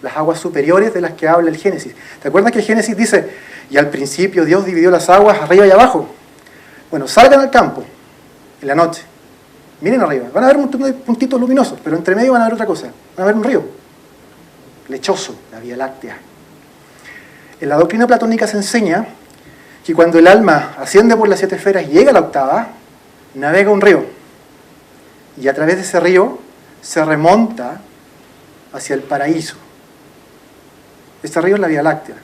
Las aguas superiores de las que habla el Génesis. ¿Te acuerdas que el Génesis dice, y al principio Dios dividió las aguas arriba y abajo? Bueno, salgan al campo en la noche. Miren arriba. Van a ver un montón de puntitos luminosos, pero entre medio van a ver otra cosa. Van a ver un río. Lechoso, la Vía Láctea. En la doctrina platónica se enseña que cuando el alma asciende por las 7 esferas y llega a la octava, navega un río. Y a través de ese río se remonta hacia el paraíso. Este río es la Vía Láctea.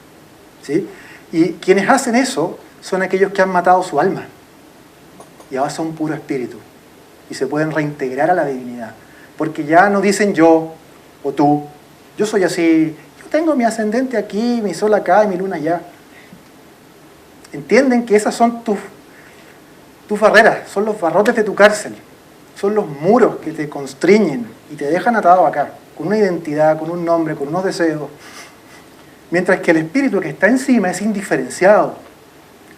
¿Sí? Y quienes hacen eso son aquellos que han matado su alma. Y ahora son puro espíritu. Y se pueden reintegrar a la divinidad. Porque ya no dicen yo o tú. Yo soy así. Yo tengo mi ascendente aquí, mi sol acá y mi luna allá. Entienden que esas son tus barreras. Son los barrotes de tu cárcel. Son los muros que te constriñen y te dejan atado acá. Con una identidad, con un nombre, con unos deseos. Mientras que el espíritu que está encima es indiferenciado.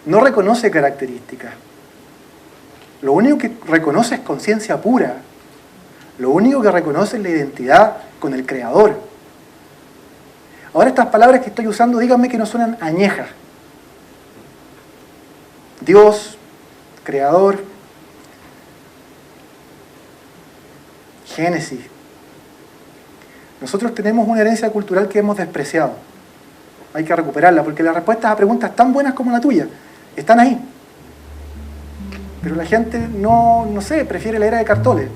No reconoce características. Lo único que reconoce es conciencia pura. Lo único que reconoce es la identidad con el Creador. Ahora estas palabras que estoy usando, díganme que no suenan añejas. Dios, Creador, Génesis. Nosotros tenemos una herencia cultural que hemos despreciado. hay que recuperarla, porque las respuestas a preguntas tan buenas como la tuya están ahí. Pero la gente no sé, prefiere la era de Cartole.